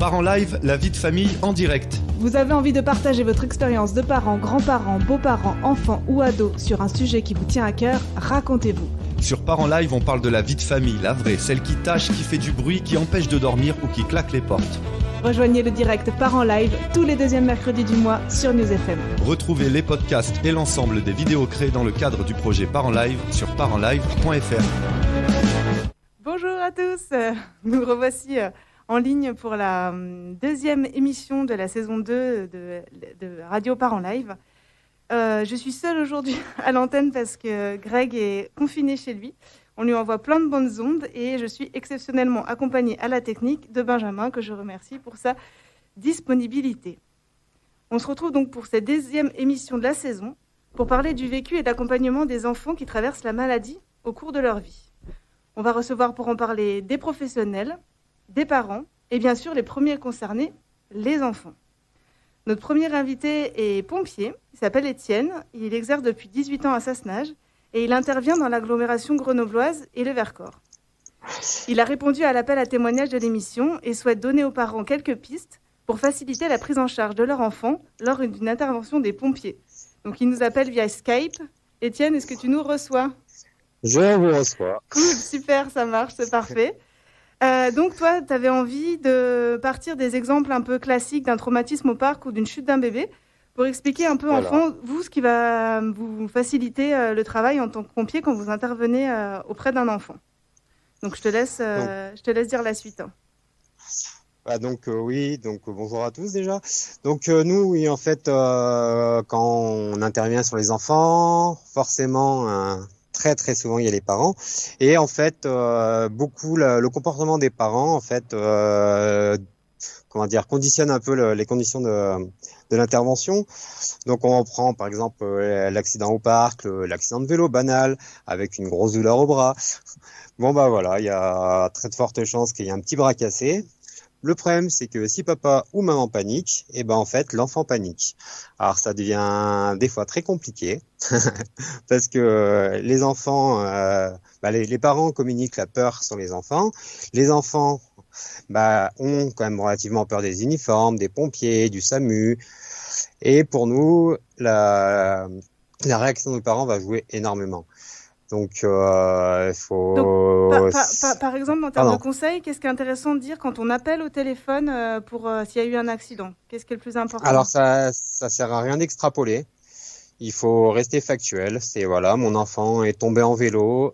Parents Live, la vie de famille en direct. Vous avez envie de partager votre expérience de parents, grands-parents, beaux-parents, enfants ou ados sur un sujet qui vous tient à cœur, racontez-vous. Sur Parents Live, on parle de la vie de famille, la vraie, celle qui tâche, qui fait du bruit, qui empêche de dormir ou qui claque les portes. Rejoignez le direct Parents Live tous les deuxièmes mercredis du mois sur News FM. Retrouvez les podcasts et l'ensemble des vidéos créées dans le cadre du projet Parents Live sur parentslive.fr. Bonjour à tous, nous revoici en ligne pour la deuxième émission de la saison 2 de Radio Parents Live. Je suis seule aujourd'hui à l'antenne parce que Greg est confiné chez lui. On lui envoie plein de bonnes ondes et je suis exceptionnellement accompagnée à la technique de Benjamin, que je remercie pour sa disponibilité. On se retrouve donc pour cette deuxième émission de la saison pour parler du vécu et de l'accompagnement des enfants qui traversent la maladie au cours de leur vie. On va recevoir pour en parler des professionnels, des parents et bien sûr les premiers concernés, les enfants. Notre premier invité est pompier, il s'appelle Étienne, il exerce depuis 18 ans à Sassenage et il intervient dans l'agglomération grenobloise et le Vercors. Il a répondu à l'appel à témoignage de l'émission et souhaite donner aux parents quelques pistes pour faciliter la prise en charge de leur enfant lors d'une intervention des pompiers. Donc il nous appelle via Skype. Étienne, est-ce que tu nous reçois ? Je vous reçois. Cool, super, ça marche, c'est parfait. Donc toi, tu avais envie de partir des exemples un peu classiques d'un traumatisme au parc ou d'une chute d'un bébé pour expliquer un peu, Voilà. enfant, vous, ce qui va vous faciliter le travail en tant que pompier quand vous intervenez auprès d'un enfant. Donc je te laisse dire la suite. Bonjour à tous déjà. Donc nous, oui, en fait, quand on intervient sur les enfants, forcément, très très souvent il y a les parents. Et en fait, beaucoup le comportement des parents, en fait, conditionne un peu les conditions de l'intervention. Donc on prend par exemple l'accident au parc, l'accident de vélo banal avec une grosse douleur au bras. Bon bah voilà, il y a très de fortes chances qu'il y ait un petit bras cassé. Le problème, c'est que si papa ou maman panique, et ben en fait l'enfant panique. Alors ça devient des fois très compliqué parce que les enfants, les parents communiquent la peur sur les enfants. Les enfants ont quand même relativement peur des uniformes, des pompiers, du SAMU. Et pour nous, la réaction des parents va jouer énormément. Donc, il faut... Donc, par exemple, en termes de conseils, qu'est-ce qui est intéressant de dire quand on appelle au téléphone pour s'il y a eu un accident ? Qu'est-ce qui est le plus important ? Alors, ça sert à rien d'extrapoler. Il faut rester factuel. C'est voilà, mon enfant est tombé en vélo,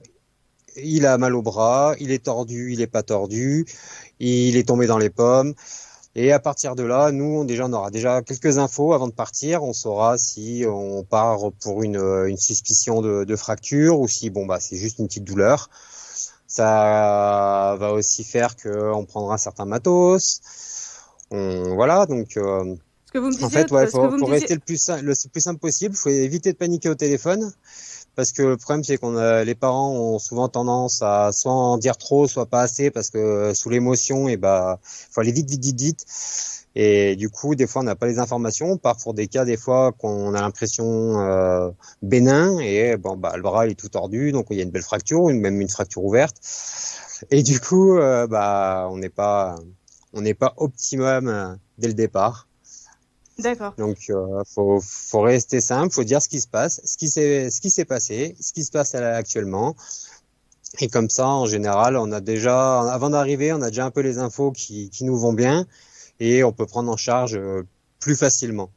il a mal au bras, il est tordu, il est pas tordu, il est tombé dans les pommes. Et à partir de là, nous, on aura déjà quelques infos avant de partir. On saura si on part pour une suspicion de fracture ou si c'est juste une petite douleur. Ça va aussi faire qu'on prendra un certain matos. Voilà, donc ce que vous me disiez, en fait, faut rester le plus simple possible. Il faut éviter de paniquer au téléphone. Parce que le problème, c'est les parents ont souvent tendance à soit en dire trop, soit pas assez, parce que sous l'émotion, faut aller vite. Et du coup, des fois, on n'a pas les informations. On part pour des cas, des fois, qu'on a l'impression bénin, et le bras il est tout tordu, donc il y a une belle fracture, ou même une fracture ouverte. Et du coup, on n'est pas optimum dès le départ. D'accord. Donc, faut rester simple, faut dire ce qui se passe, ce qui s'est passé, ce qui se passe actuellement. Et comme ça, en général, avant d'arriver, on a déjà un peu les infos qui nous vont bien et on peut prendre en charge plus facilement.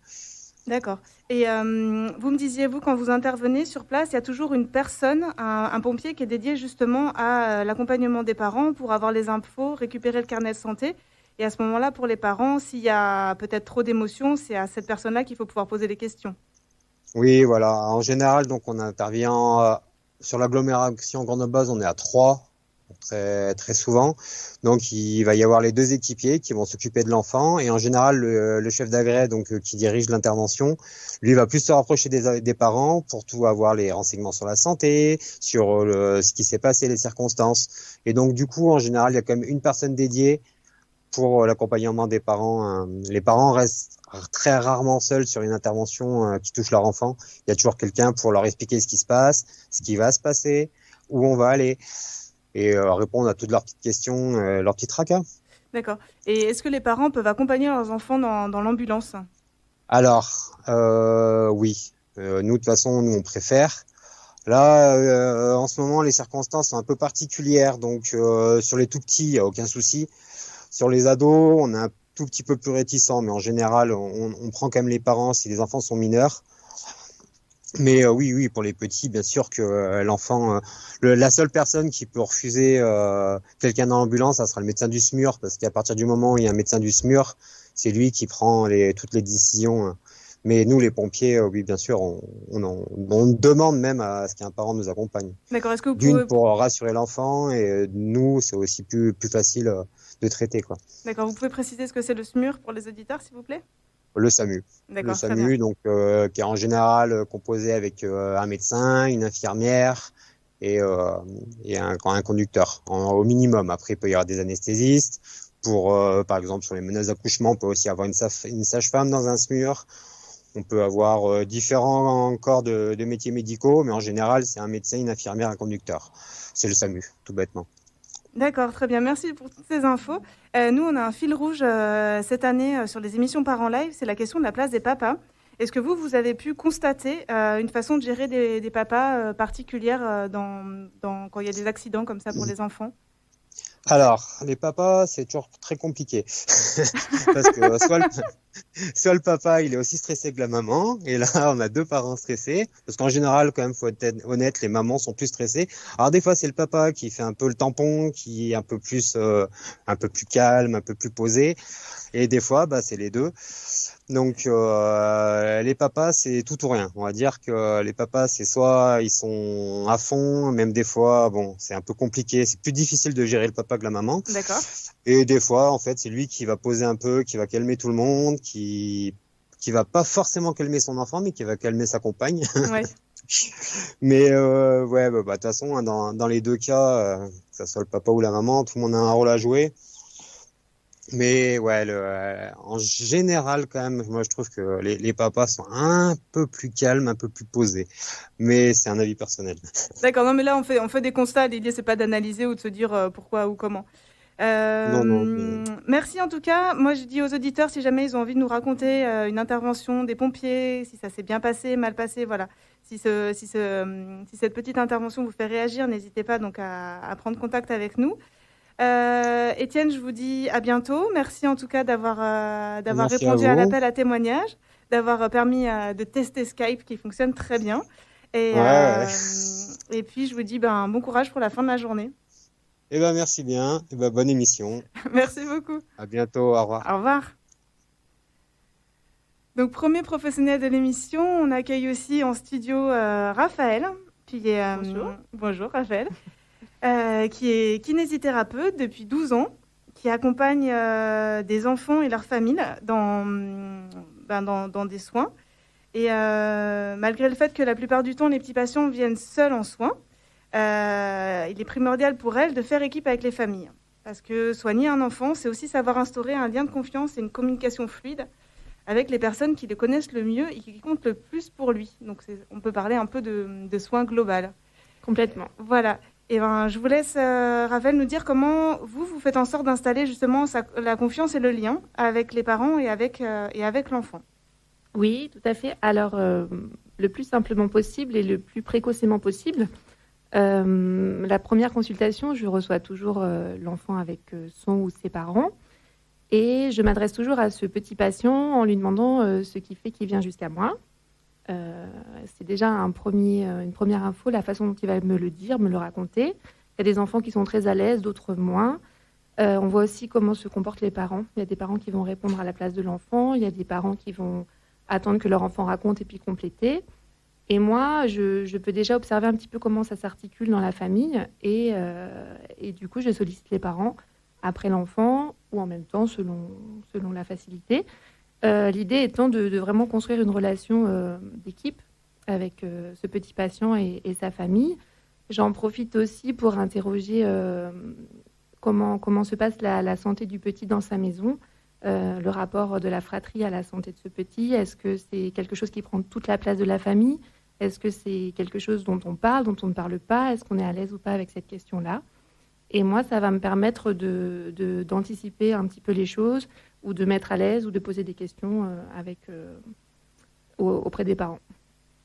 D'accord. Et vous me disiez, vous, quand vous intervenez sur place, il y a toujours une personne, un pompier qui est dédié justement à l'accompagnement des parents pour avoir les infos, récupérer le carnet de santé. Et à ce moment-là, pour les parents, s'il y a peut-être trop d'émotions, c'est à cette personne-là qu'il faut pouvoir poser des questions. Oui, voilà. En général, donc on intervient sur l'agglomération grenobloise, on est à 3, très très souvent. Donc il va y avoir les 2 équipiers qui vont s'occuper de l'enfant et en général le chef d'agrès qui dirige l'intervention, lui va plus se rapprocher des parents pour tout avoir les renseignements sur la santé, sur ce qui s'est passé, les circonstances. Et donc du coup, en général, il y a quand même une personne dédiée pour l'accompagnement des parents. Les parents restent très rarement seuls sur une intervention qui touche leur enfant. Il y a toujours quelqu'un pour leur expliquer ce qui se passe, ce qui va se passer, où on va aller, et répondre à toutes leurs petites questions, leurs petits tracas. D'accord. Et est-ce que les parents peuvent accompagner leurs enfants dans l'ambulance? Alors, oui. Nous, de toute façon, nous, on préfère. Là, en ce moment, les circonstances sont un peu particulières. Donc, sur les tout petits, il n'y a aucun souci. Sur les ados, on est un tout petit peu plus réticent. Mais en général, on prend quand même les parents si les enfants sont mineurs. Mais oui, pour les petits, bien sûr que l'enfant, la seule personne qui peut refuser quelqu'un dans l'ambulance, ça sera le médecin du SMUR, parce qu'à partir du moment où il y a un médecin du SMUR, c'est lui qui prend toutes les décisions. Mais nous, les pompiers, oui, bien sûr, on demande même à ce qu'un parent nous accompagne. D'accord. Est-ce que vous D'une, pouvez... pour rassurer l'enfant, et nous, c'est aussi plus facile de traiter, quoi. D'accord. Vous pouvez préciser ce que c'est le SMUR pour les auditeurs, s'il vous plaît? Le SAMU. Le D'accord, très bien. SAMU, donc, qui est en général composé avec un médecin, une infirmière et un conducteur, au minimum. Après, il peut y avoir des anesthésistes. Pour, par exemple, sur les menaces d'accouchement, on peut aussi avoir une sage-femme dans un SMUR. On peut avoir différents corps de métiers médicaux, mais en général, c'est un médecin, une infirmière, un conducteur. C'est le SAMU, tout bêtement. D'accord, très bien. Merci pour toutes ces infos. Nous, on a un fil rouge cette année sur les émissions Parents Live, c'est la question de la place des papas. Est-ce que vous avez pu constater une façon de gérer des papas particulière quand il y a des accidents comme ça pour les enfants? Alors, les papas, c'est toujours très compliqué. Parce que soit le papa, il est aussi stressé que la maman. Et là, on a deux parents stressés. Parce qu'en général, quand même, faut être honnête, les mamans sont plus stressées. Alors, des fois, c'est le papa qui fait un peu le tampon, qui est un peu plus calme, un peu plus posé. Et des fois, c'est les deux. Donc, les papas, c'est tout ou rien. On va dire que les papas, c'est soit ils sont à fond, même des fois, bon, c'est un peu compliqué. C'est plus difficile de gérer le papa que la maman. D'accord. Et des fois, en fait, c'est lui qui va poser un peu, qui va calmer tout le monde, qui va pas forcément calmer son enfant, mais qui va calmer sa compagne. Ouais. Mais ouais, de toute façon, hein, dans les deux cas, que ça soit le papa ou la maman, tout le monde a un rôle à jouer. Mais ouais, en général, quand même, moi je trouve que les papas sont un peu plus calmes, un peu plus posés. Mais c'est un avis personnel. D'accord, non mais là on fait des constats, l'idée c'est pas d'analyser ou de se dire pourquoi ou comment. Non. Merci en tout cas. Moi je dis aux auditeurs si jamais ils ont envie de nous raconter une intervention des pompiers, si ça s'est bien passé, mal passé, voilà. Si cette petite intervention vous fait réagir, n'hésitez pas donc à prendre contact avec nous. Étienne, je vous dis à bientôt. Merci en tout cas d'avoir Merci répondu à à vous. l'appel à témoignage, d'avoir permis de tester Skype qui fonctionne très bien. Et, Ouais. et puis je vous dis bon courage pour la fin de la journée. Eh ben merci bien. Eh ben bonne émission. Merci beaucoup. À bientôt. Au revoir. Au revoir. Donc premier professionnel de l'émission, on accueille aussi en studio Raphaël. Bonjour. Bonjour Raphaël. Qui est kinésithérapeute depuis 12 ans, qui accompagne des enfants et leurs familles dans des soins. Et malgré le fait que la plupart du temps, les petits patients viennent seuls en soins, il est primordial pour elle de faire équipe avec les familles. Parce que soigner un enfant, c'est aussi savoir instaurer un lien de confiance et une communication fluide avec les personnes qui le connaissent le mieux et qui comptent le plus pour lui. Donc on peut parler un peu de soins global. Complètement. Voilà. Et je vous laisse, Raphaël, nous dire comment vous faites en sorte d'installer justement la confiance et le lien avec les parents et avec l'enfant. Oui, tout à fait. Alors, le plus simplement possible et le plus précocement possible. La première consultation, je reçois toujours l'enfant avec son ou ses parents. Et je m'adresse toujours à ce petit patient en lui demandant ce qui fait qu'il vient jusqu'à moi. C'est déjà une première info, la façon dont il va me le dire, me le raconter. Il y a des enfants qui sont très à l'aise, d'autres moins. On voit aussi comment se comportent les parents. Il y a des parents qui vont répondre à la place de l'enfant. Il y a des parents qui vont attendre que leur enfant raconte et puis compléter. Et moi, je peux déjà observer un petit peu comment ça s'articule dans la famille. Et du coup, je sollicite les parents après l'enfant ou en même temps selon la facilité. L'idée étant de vraiment construire une relation d'équipe avec ce petit patient et sa famille. J'en profite aussi pour interroger comment se passe la santé du petit dans sa maison, le rapport de la fratrie à la santé de ce petit. Est-ce que c'est quelque chose qui prend toute la place de la famille? Est-ce que c'est quelque chose dont on parle, dont on ne parle pas? Est-ce qu'on est à l'aise ou pas avec cette question-là? Et moi, ça va me permettre d'anticiper un petit peu les choses ou de mettre à l'aise ou de poser des questions auprès des parents.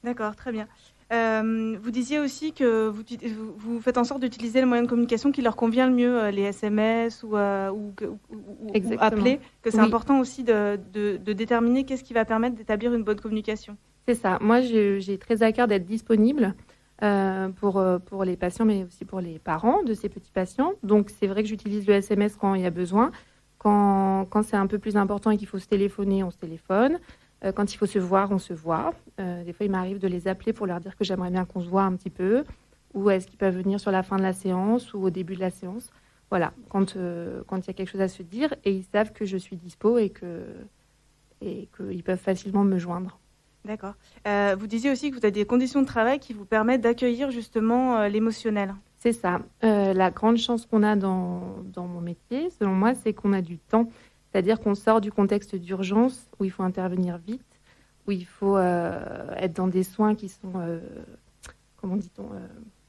D'accord, très bien. Vous disiez aussi que vous faites en sorte d'utiliser le moyen de communication qui leur convient le mieux, les SMS ou appeler, que c'est important aussi de déterminer qu'est-ce qui va permettre d'établir une bonne communication. C'est ça. Moi, j'ai très à cœur d'être disponible pour les patients, mais aussi pour les parents de ces petits patients. Donc, c'est vrai que j'utilise le SMS quand il y a besoin. Quand c'est un peu plus important et qu'il faut se téléphoner, on se téléphone. Quand il faut se voir, on se voit. Des fois, il m'arrive de les appeler pour leur dire que j'aimerais bien qu'on se voit un petit peu. Ou est-ce qu'ils peuvent venir sur la fin de la séance ou au début de la séance. Voilà, quand il y a quelque chose à se dire. Et ils savent que je suis dispo et qu'ils peuvent facilement me joindre. D'accord. Vous disiez aussi que vous avez des conditions de travail qui vous permettent d'accueillir justement l'émotionnel. C'est ça. La grande chance qu'on a dans mon métier, selon moi, c'est qu'on a du temps. C'est-à-dire qu'on sort du contexte d'urgence où il faut intervenir vite, où il faut être dans des soins qui sont, comment dit-on,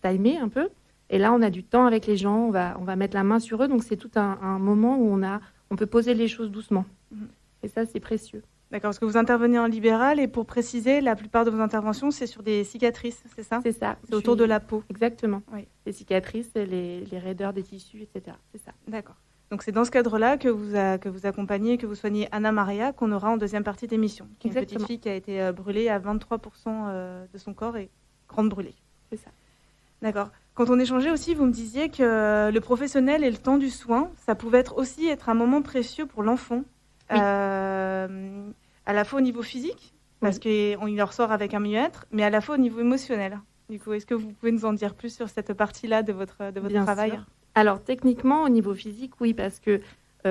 timés un peu. Et là, on a du temps avec les gens, on va mettre la main sur eux. Donc, c'est tout un moment où on peut poser les choses doucement. Et ça, c'est précieux. D'accord, parce que vous intervenez en libéral et pour préciser, la plupart de vos interventions, c'est sur des cicatrices, c'est ça ? C'est ça. C'est autour de la peau. Exactement. Oui. Les cicatrices, les raideurs des tissus, etc. C'est ça. D'accord. Donc c'est dans ce cadre-là que vous accompagnez, que vous soignez Anna Maria, qu'on aura en deuxième partie d'émission. Qui est une petite fille qui a été brûlée à 23% de son corps et grande brûlée. C'est ça. D'accord. Quand on échangeait aussi, vous me disiez que le professionnel et le temps du soin, ça pouvait aussi être un moment précieux pour l'enfant. Oui. À la fois au niveau physique, parce qu'il en ressort avec un mieux-être, mais à la fois au niveau émotionnel. Du coup, est-ce que vous pouvez nous en dire plus sur cette partie-là de votre travail ? Sûr. Alors, techniquement, au niveau physique, oui, parce que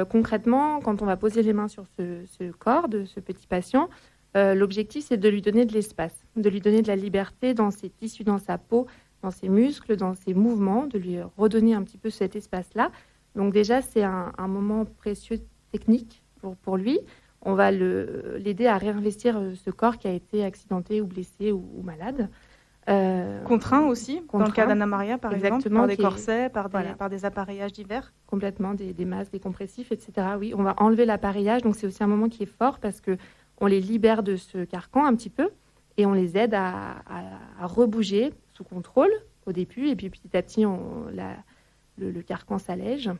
concrètement, quand on va poser les mains sur ce corps de ce petit patient, l'objectif, c'est de lui donner de l'espace, de lui donner de la liberté dans ses tissus, dans sa peau, dans ses muscles, dans ses mouvements, de lui redonner un petit peu cet espace-là. Donc déjà, c'est un moment précieux technique pour lui. On va l'aider à réinvestir ce corps qui a été accidenté ou blessé ou malade. Contraint aussi, dans le cas d'Anna Maria, par exemple, par des corsets, par des appareillages divers. Complètement, des masques, des compressifs, etc. Oui, on va enlever l'appareillage, donc c'est aussi un moment qui est fort parce qu'on les libère de ce carcan un petit peu et on les aide à rebouger sous contrôle au début et puis petit à petit, le carcan s'allège.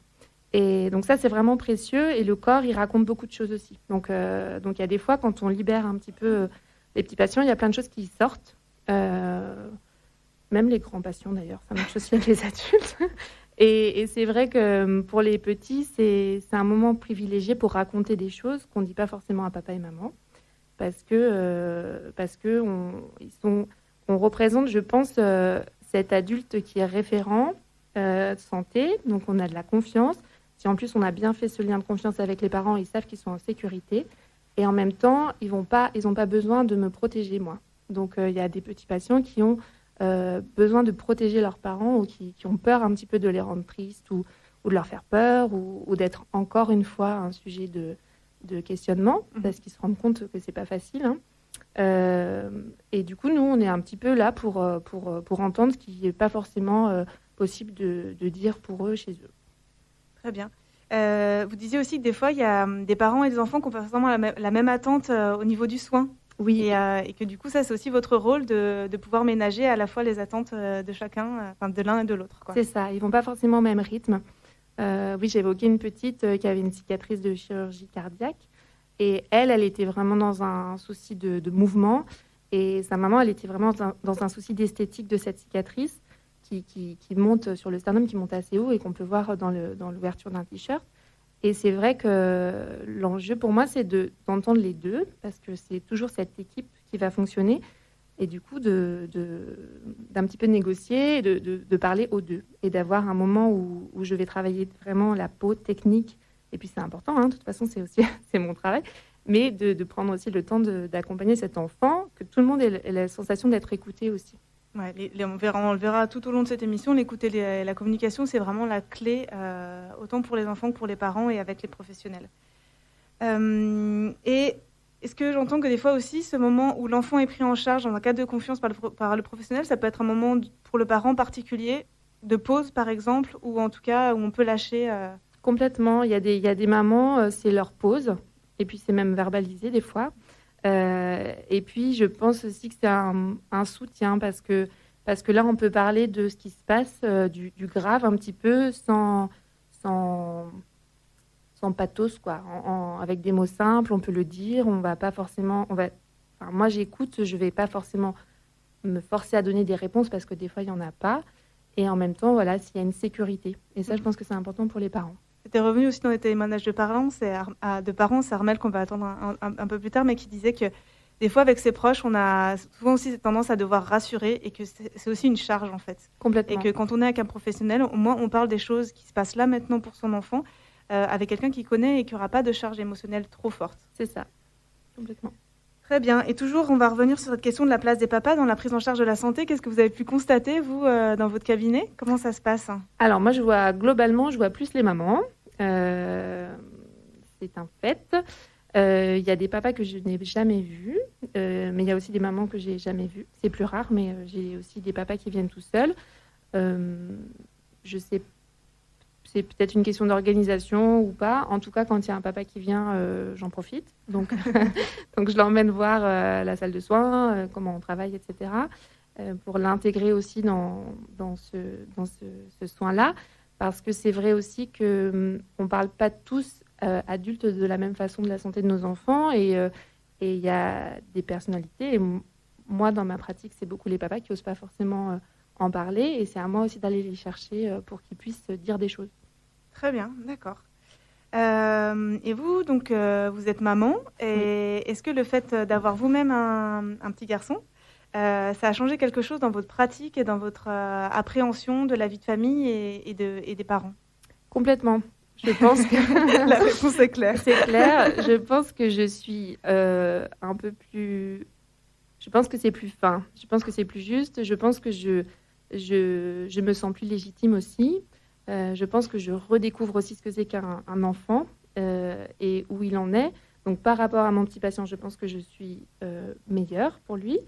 Et donc ça, c'est vraiment précieux et le corps, il raconte beaucoup de choses aussi. Donc il y a des fois, quand on libère un petit peu les petits patients, il y a plein de choses qui sortent. Même les grands patients d'ailleurs, ça marche aussi avec les adultes. Et c'est vrai que pour les petits, c'est un moment privilégié pour raconter des choses qu'on ne dit pas forcément à papa et maman, parce que on représente, je pense, cet adulte qui est référent santé, donc on a de la confiance. Si en plus on a bien fait ce lien de confiance avec les parents, ils savent qu'ils sont en sécurité, et en même temps, ils n'ont pas besoin de me protéger moi. Donc, il y a des petits patients qui ont besoin de protéger leurs parents ou qui ont peur un petit peu de les rendre tristes ou de leur faire peur ou d'être encore une fois un sujet de questionnement parce qu'ils se rendent compte que c'est pas facile. Et du coup, nous, on est un petit peu là pour entendre ce qui n'est pas forcément possible de dire pour eux chez eux. Très bien. Vous disiez aussi que des fois, il y a des parents et des enfants qui ont pas forcément la même attente au niveau du soin. Oui. Et que du coup, ça, c'est aussi votre rôle de pouvoir ménager à la fois les attentes de chacun, de l'un et de l'autre. C'est ça, ils ne vont pas forcément au même rythme. Oui, j'évoquais une petite qui avait une cicatrice de chirurgie cardiaque. Et elle était vraiment dans un souci de mouvement. Et sa maman, elle était vraiment dans un souci d'esthétique de cette cicatrice qui monte sur le sternum, qui monte assez haut et qu'on peut voir dans l'ouverture d'un t-shirt. Et c'est vrai que l'enjeu pour moi, c'est d'entendre les deux, parce que c'est toujours cette équipe qui va fonctionner, et du coup d'un petit peu négocier, de parler aux deux, et d'avoir un moment où je vais travailler vraiment la peau technique, et puis c'est important, de toute façon c'est mon travail, mais de prendre aussi le temps d'accompagner cet enfant, que tout le monde ait la sensation d'être écouté aussi. Ouais, on le verra tout au long de cette émission. L'écoute et la communication, c'est vraiment la clé, autant pour les enfants que pour les parents et avec les professionnels. Et est-ce que j'entends que des fois aussi, ce moment où l'enfant est pris en charge dans un cadre de confiance par le professionnel, ça peut être un moment pour le parent particulier de pause, par exemple, ou en tout cas où on peut lâcher Complètement. Il y a des mamans, c'est leur pause, et puis c'est même verbalisé des fois. Et puis je pense aussi que c'est un soutien parce que là on peut parler de ce qui se passe, du grave un petit peu sans pathos quoi, avec des mots simples, on peut le dire, on va pas forcément, enfin, moi j'écoute, je vais pas forcément me forcer à donner des réponses parce que des fois il y en a pas, et en même temps voilà, s'il y a une sécurité, et ça je pense que c'est important pour les parents. C'était revenu aussi dans les témoignages de parents, c'est Armel qu'on va attendre un peu plus tard, mais qui disait que des fois avec ses proches, on a souvent aussi cette tendance à devoir rassurer et que c'est aussi une charge en fait. Complètement. Et que quand on est avec un professionnel, au moins on parle des choses qui se passent là maintenant pour son enfant, avec quelqu'un qui connaît et qui n'aura pas de charge émotionnelle trop forte. C'est ça, complètement. Très bien. Et toujours, on va revenir sur cette question de la place des papas dans la prise en charge de la santé. Qu'est-ce que vous avez pu constater, vous, dans votre cabinet? Comment ça se passe? Alors, moi, je vois plus les mamans. C'est un fait. Il y a des papas que je n'ai jamais vus, mais il y a aussi des mamans que j'ai jamais vues. C'est plus rare, mais j'ai aussi des papas qui viennent tout seuls. Je sais, c'est peut-être une question d'organisation ou pas. En tout cas, quand il y a un papa qui vient, j'en profite. Donc, donc je l'emmène voir la salle de soins, comment on travaille, etc. Pour l'intégrer aussi dans ce soin-là. Parce que c'est vrai aussi qu'on ne parle pas tous adultes de la même façon de la santé de nos enfants. Et il y a des personnalités. Et moi, dans ma pratique, c'est beaucoup les papas qui n'osent pas forcément en parler. Et c'est à moi aussi d'aller les chercher pour qu'ils puissent dire des choses. Très bien, d'accord. Et vous, donc, vous êtes maman. Et est-ce que le fait d'avoir vous-même un petit garçon, ça a changé quelque chose dans votre pratique et dans votre appréhension de la vie de famille et des parents? Complètement. Je pense que la réponse est claire. C'est clair. Je pense que je suis un peu plus... Je pense que c'est plus fin. Je pense que c'est plus juste. Je pense que je me sens plus légitime aussi. Je pense que je redécouvre aussi ce que c'est qu'un enfant et où il en est. Donc, par rapport à mon petit patient, je pense que je suis meilleure pour lui.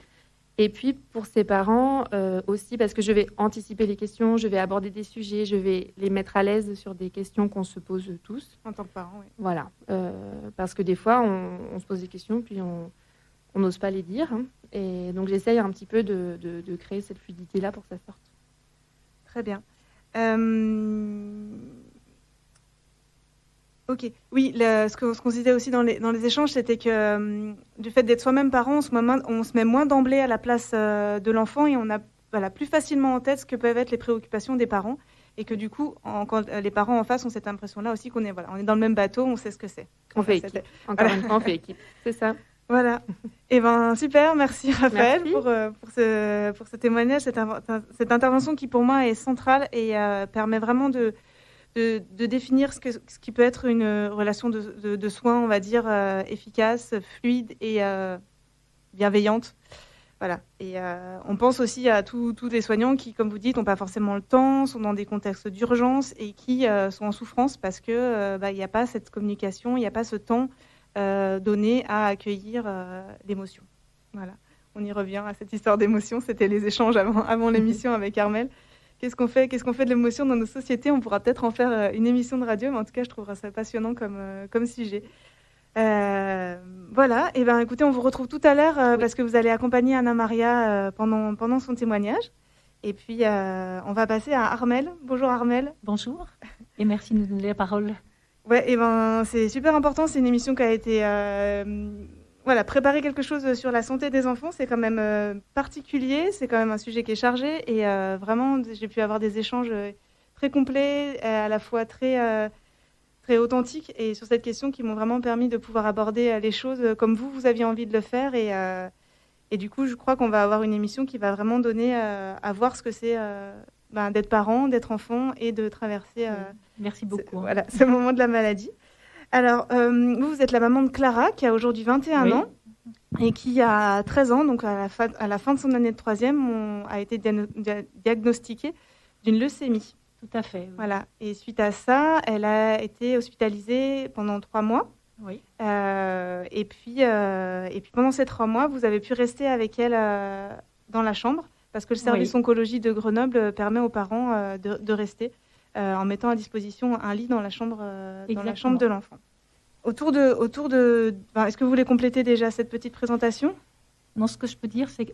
Et puis, pour ses parents aussi, parce que je vais anticiper les questions, je vais aborder des sujets, je vais les mettre à l'aise sur des questions qu'on se pose tous. En tant que parent, oui. Voilà. Parce que des fois, on se pose des questions, puis on n'ose pas les dire. Hein. Et donc, j'essaye un petit peu de créer cette fluidité-là pour que ça sorte. Très bien. Ok. Oui, ce qu'on se disait aussi dans les échanges, c'était que du fait d'être soi-même parent, on se met moins d'emblée à la place de l'enfant et on a plus facilement en tête ce que peuvent être les préoccupations des parents. Et que du coup, quand les parents en face ont cette impression-là aussi qu'on est dans le même bateau, on sait ce que c'est. On fait équipe. Encore une fois, on fait équipe. C'est ça. Voilà. Eh ben super, merci Raphaël pour ce témoignage, cette intervention qui pour moi est centrale et permet vraiment de définir ce qui peut être une relation de soins, on va dire, efficace, fluide et bienveillante. Voilà. Et on pense aussi à tous les soignants qui, comme vous dites, n'ont pas forcément le temps, sont dans des contextes d'urgence et qui sont en souffrance parce que il n'y a pas cette communication, il n'y a pas ce temps donné à accueillir l'émotion. Voilà. On y revient à cette histoire d'émotion. C'était les échanges avant l'émission avec Armel. Qu'est-ce qu'on fait de l'émotion dans nos sociétés? On pourra peut-être en faire une émission de radio, mais en tout cas, je trouverais ça passionnant comme sujet. Voilà. Et ben, écoutez, on vous retrouve tout à l'heure parce que vous allez accompagner Anna Maria pendant son témoignage. Et puis, on va passer à Armel. Bonjour Armel. Bonjour. Et merci de nous donner la parole. Ouais, et ben, c'est super important. C'est une émission qui a été préparer quelque chose sur la santé des enfants, c'est quand même particulier, c'est quand même un sujet qui est chargé et vraiment, j'ai pu avoir des échanges très complets, à la fois très authentiques et sur cette question qui m'ont vraiment permis de pouvoir aborder les choses comme vous aviez envie de le faire et du coup, je crois qu'on va avoir une émission qui va vraiment donner à voir ce que c'est d'être parent, d'être enfant et de traverser Merci beaucoup. ce moment de la maladie. Alors, vous êtes la maman de Clara, qui a aujourd'hui 21 ans, et qui a 13 ans, donc à la fin de son année de troisième, a été diagnostiquée d'une leucémie. Tout à fait. Oui. Voilà. Et suite à ça, elle a été hospitalisée pendant 3 mois. Oui. Et puis pendant ces 3 mois, vous avez pu rester avec elle dans la chambre, parce que le service oncologie de Grenoble permet aux parents de rester en mettant à disposition un lit dans la chambre de l'enfant. Est-ce que vous voulez compléter déjà cette petite présentation ? Non, ce que je peux dire, c'est que...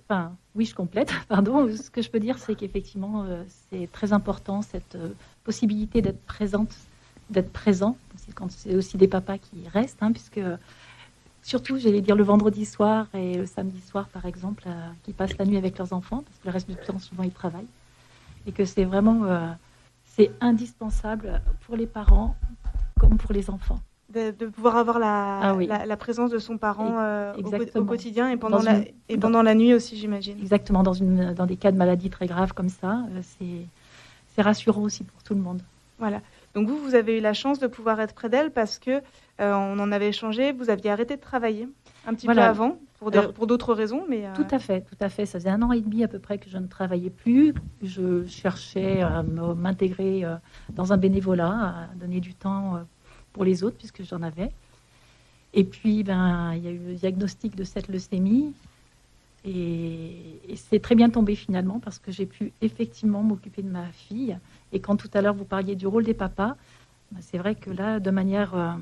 oui, je complète, pardon. Ce que je peux dire, c'est qu'effectivement, c'est très important, cette possibilité d'être présent, quand c'est aussi des papas qui restent, puisque... Surtout, j'allais dire le vendredi soir et le samedi soir, par exemple, qui passent la nuit avec leurs enfants, parce que le reste du temps, souvent, ils travaillent. Et que c'est vraiment c'est indispensable pour les parents comme pour les enfants. De pouvoir avoir la présence de son parent au quotidien et pendant la nuit aussi, j'imagine. Exactement, dans des cas de maladie très graves comme ça, c'est rassurant aussi pour tout le monde. Voilà. Donc vous avez eu la chance de pouvoir être près d'elle parce que on en avait échangé, vous aviez arrêté de travailler un petit peu avant, pour d'autres raisons. Mais Tout à fait. Ça faisait 1 an et demi à peu près que je ne travaillais plus. Je cherchais à m'intégrer dans un bénévolat, à donner du temps pour les autres, puisque j'en avais. Et puis, il y a eu le diagnostic de cette leucémie. Et c'est très bien tombé finalement, parce que j'ai pu effectivement m'occuper de ma fille. Et quand tout à l'heure vous parliez du rôle des papas, c'est vrai que là, de manière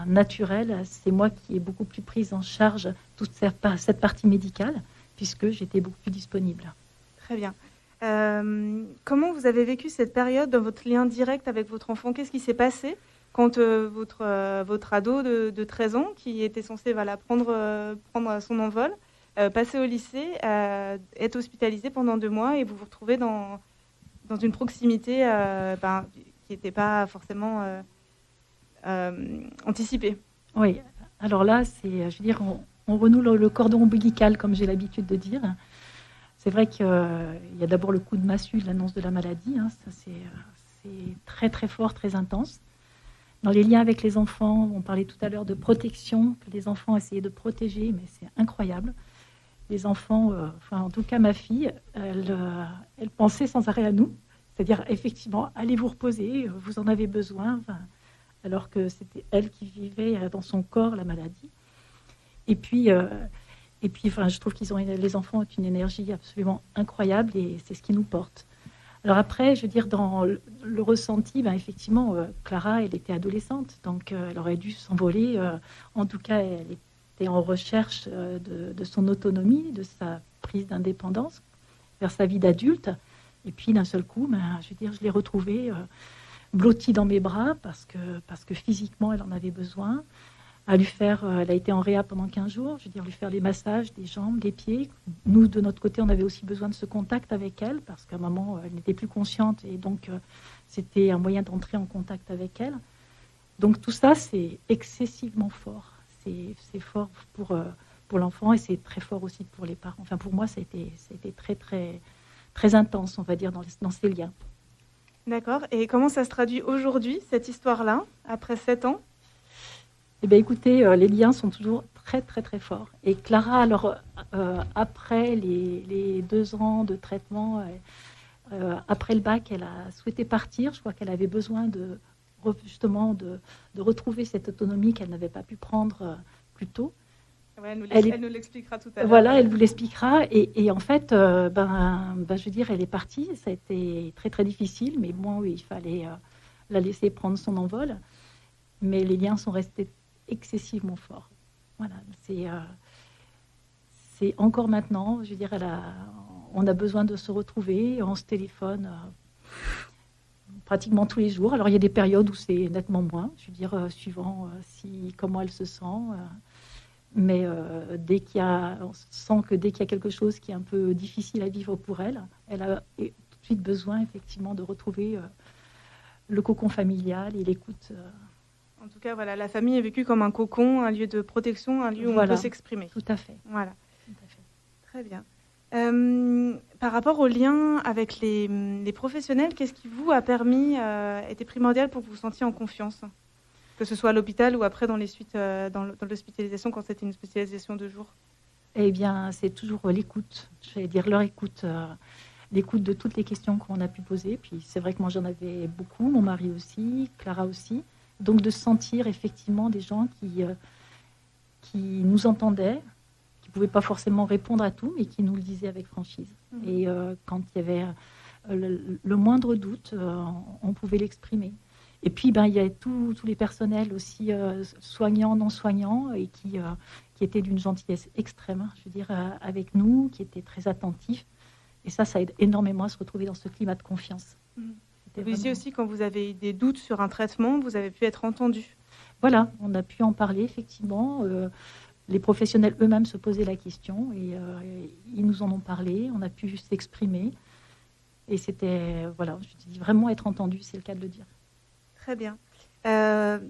naturelle, c'est moi qui ai beaucoup plus prise en charge toute cette partie médicale, puisque j'étais beaucoup plus disponible. Très bien. Comment vous avez vécu cette période dans votre lien direct avec votre enfant ? Qu'est-ce qui s'est passé quand votre ado de 13 ans, qui était censé prendre son envol, passer au lycée, être hospitalisé pendant 2 mois et vous vous retrouvez dans une proximité qui n'était pas forcément anticipée. Oui, alors là, on renoue le cordon ombilical, comme j'ai l'habitude de dire. C'est vrai qu'il y a d'abord le coup de massue, l'annonce de la maladie. Ça, c'est très, très fort, très intense. Dans les liens avec les enfants, on parlait tout à l'heure de protection, que les enfants essayaient de protéger, mais c'est incroyable. Les enfants, en tout cas ma fille, elle pensait sans arrêt à nous. C'est-à-dire, effectivement, allez vous reposer, vous en avez besoin, alors que c'était elle qui vivait dans son corps la maladie. Et puis, je trouve les enfants ont une énergie absolument incroyable et c'est ce qui nous porte. Alors après, je veux dire, dans le ressenti, effectivement, Clara, elle était adolescente, donc elle aurait dû s'envoler. En tout cas, elle était en recherche de son autonomie, de sa prise d'indépendance vers sa vie d'adulte. Et puis, d'un seul coup, je l'ai retrouvée blottie dans mes bras parce que physiquement, elle en avait besoin. Elle a été en réa pendant 15 jours, lui faire les massages des jambes, des pieds. Nous, de notre côté, on avait aussi besoin de ce contact avec elle parce qu'à un moment, elle n'était plus consciente et donc c'était un moyen d'entrer en contact avec elle. Donc tout ça, c'est excessivement fort. C'est fort pour l'enfant et c'est très fort aussi pour les parents. Enfin, pour moi, ça a été très, très, très intense, on va dire, dans ces liens. D'accord. Et comment ça se traduit aujourd'hui, cette histoire-là, après 7 ans ? Eh bien, écoutez, les liens sont toujours très, très, très forts. Et Clara, alors, après les 2 ans de traitement, après le bac, elle a souhaité partir. Je crois qu'elle avait besoin justement de retrouver cette autonomie qu'elle n'avait pas pu prendre plus tôt. Ouais, elle nous l'expliquera tout à l'heure. Voilà, elle vous l'expliquera. Et en fait, elle est partie. Ça a été très, très difficile. Mais bon, il fallait la laisser prendre son envol. Mais les liens sont restés excessivement forts. Voilà, c'est encore maintenant, on a besoin de se retrouver, on se téléphone pratiquement tous les jours. Alors il y a des périodes où c'est nettement moins, suivant comment elle se sent. Mais on sent que dès qu'il y a quelque chose qui est un peu difficile à vivre pour elle, elle a tout de suite besoin effectivement de retrouver le cocon familial et l'écoute. En tout cas, voilà, la famille est vécue comme un cocon, un lieu de protection, un lieu où on peut s'exprimer. Tout à fait. Voilà. Tout à fait. Très bien. Par rapport au lien avec les professionnels, qu'est-ce qui vous a permis, était primordial pour que vous vous sentiez en confiance ? Que ce soit à l'hôpital ou après dans les suites, dans l'hospitalisation, quand c'était une hospitalisation de jour ? Eh bien, c'est toujours l'écoute. Leur écoute. L'écoute de toutes les questions qu'on a pu poser. Puis c'est vrai que moi, j'en avais beaucoup, mon mari aussi, Clara aussi. Donc de sentir effectivement des gens qui nous entendaient, qui ne pouvaient pas forcément répondre à tout, mais qui nous le disaient avec franchise. Et quand il y avait le moindre doute, on pouvait l'exprimer. Et puis, il y a tous les personnels aussi, soignants, non soignants, et qui étaient d'une gentillesse extrême, je veux dire, avec nous, qui étaient très attentifs. Et ça aide énormément à se retrouver dans ce climat de confiance. Vous disiez aussi, quand vous avez des doutes sur un traitement, vous avez pu être entendu. Voilà, on a pu en parler, effectivement. Les professionnels eux-mêmes se posaient la question et ils nous en ont parlé. On a pu s'exprimer. Et c'était, voilà, je dis vraiment être entendu, c'est le cas de le dire. Très bien.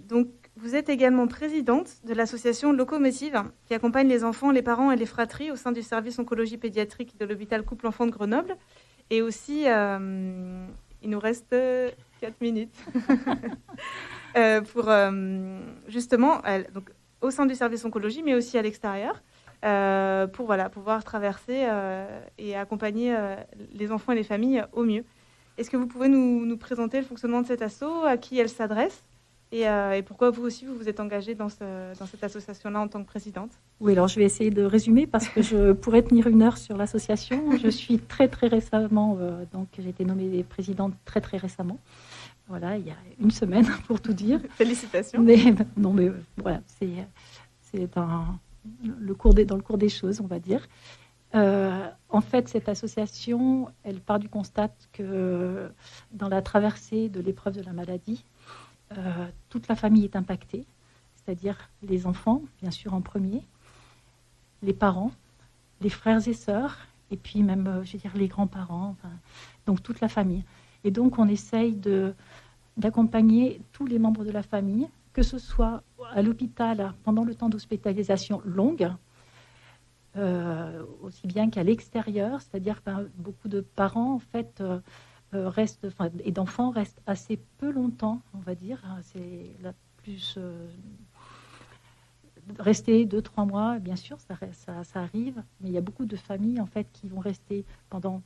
Donc, vous êtes également présidente de l'association Locomotive, qui accompagne les enfants, les parents et les fratries au sein du service oncologie pédiatrique de l'hôpital Couple-Enfants de Grenoble. Et aussi, il nous reste 4 minutes pour justement, donc, au sein du service oncologie, mais aussi à l'extérieur, pour pouvoir traverser et accompagner les enfants et les familles au mieux. Est-ce que vous pouvez nous présenter le fonctionnement de cet asso, à qui elle s'adresse et pourquoi vous aussi vous êtes engagée dans cette association-là en tant que présidente? Oui, alors je vais essayer de résumer parce que je pourrais tenir 1 heure sur l'association. Je suis très récemment, donc j'ai été nommée présidente très récemment. Voilà, il y a 1 semaine pour tout dire. Félicitations. Mais voilà, c'est dans le cours des choses, on va dire. En fait, cette association, elle part du constat que dans la traversée de l'épreuve de la maladie, toute la famille est impactée, c'est-à-dire les enfants, bien sûr en premier, les parents, les frères et sœurs, et puis même, je veux dire, les grands-parents, donc toute la famille. Et donc, on essaye d'accompagner tous les membres de la famille, que ce soit à l'hôpital pendant le temps d'hospitalisation longue, aussi bien qu'à l'extérieur, c'est-à-dire que beaucoup de parents, en fait, et d'enfants restent assez peu longtemps, on va dire. C'est la plus... rester 2-3 mois, bien sûr, ça arrive, mais il y a beaucoup de familles, en fait, qui vont rester pendant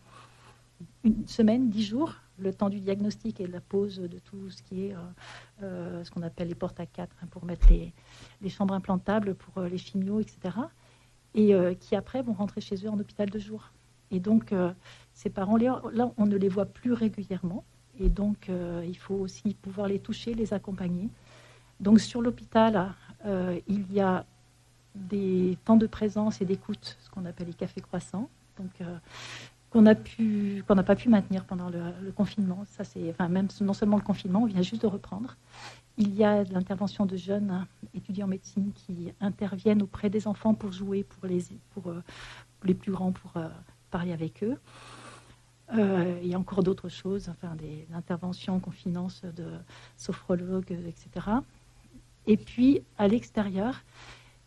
1 semaine, 10 jours, le temps du diagnostic et de la pose de tout ce qui est ce qu'on appelle les portes à 4 pour mettre les chambres implantables pour les chimios, etc. Et qui après vont rentrer chez eux en hôpital de jour. Et donc ces parents-là, on ne les voit plus régulièrement. Et donc il faut aussi pouvoir les toucher, les accompagner. Donc sur l'hôpital, il y a des temps de présence et d'écoute, ce qu'on appelle les cafés croissants. Donc qu'on n'a pas pu maintenir pendant le confinement. Ça, même non seulement le confinement, on vient juste de reprendre. Il y a de l'intervention de jeunes étudiants en médecine qui interviennent auprès des enfants pour jouer, pour les plus grands, pour parler avec eux. Il y a encore d'autres choses, des interventions qu'on finance de sophrologues, etc. Et puis, à l'extérieur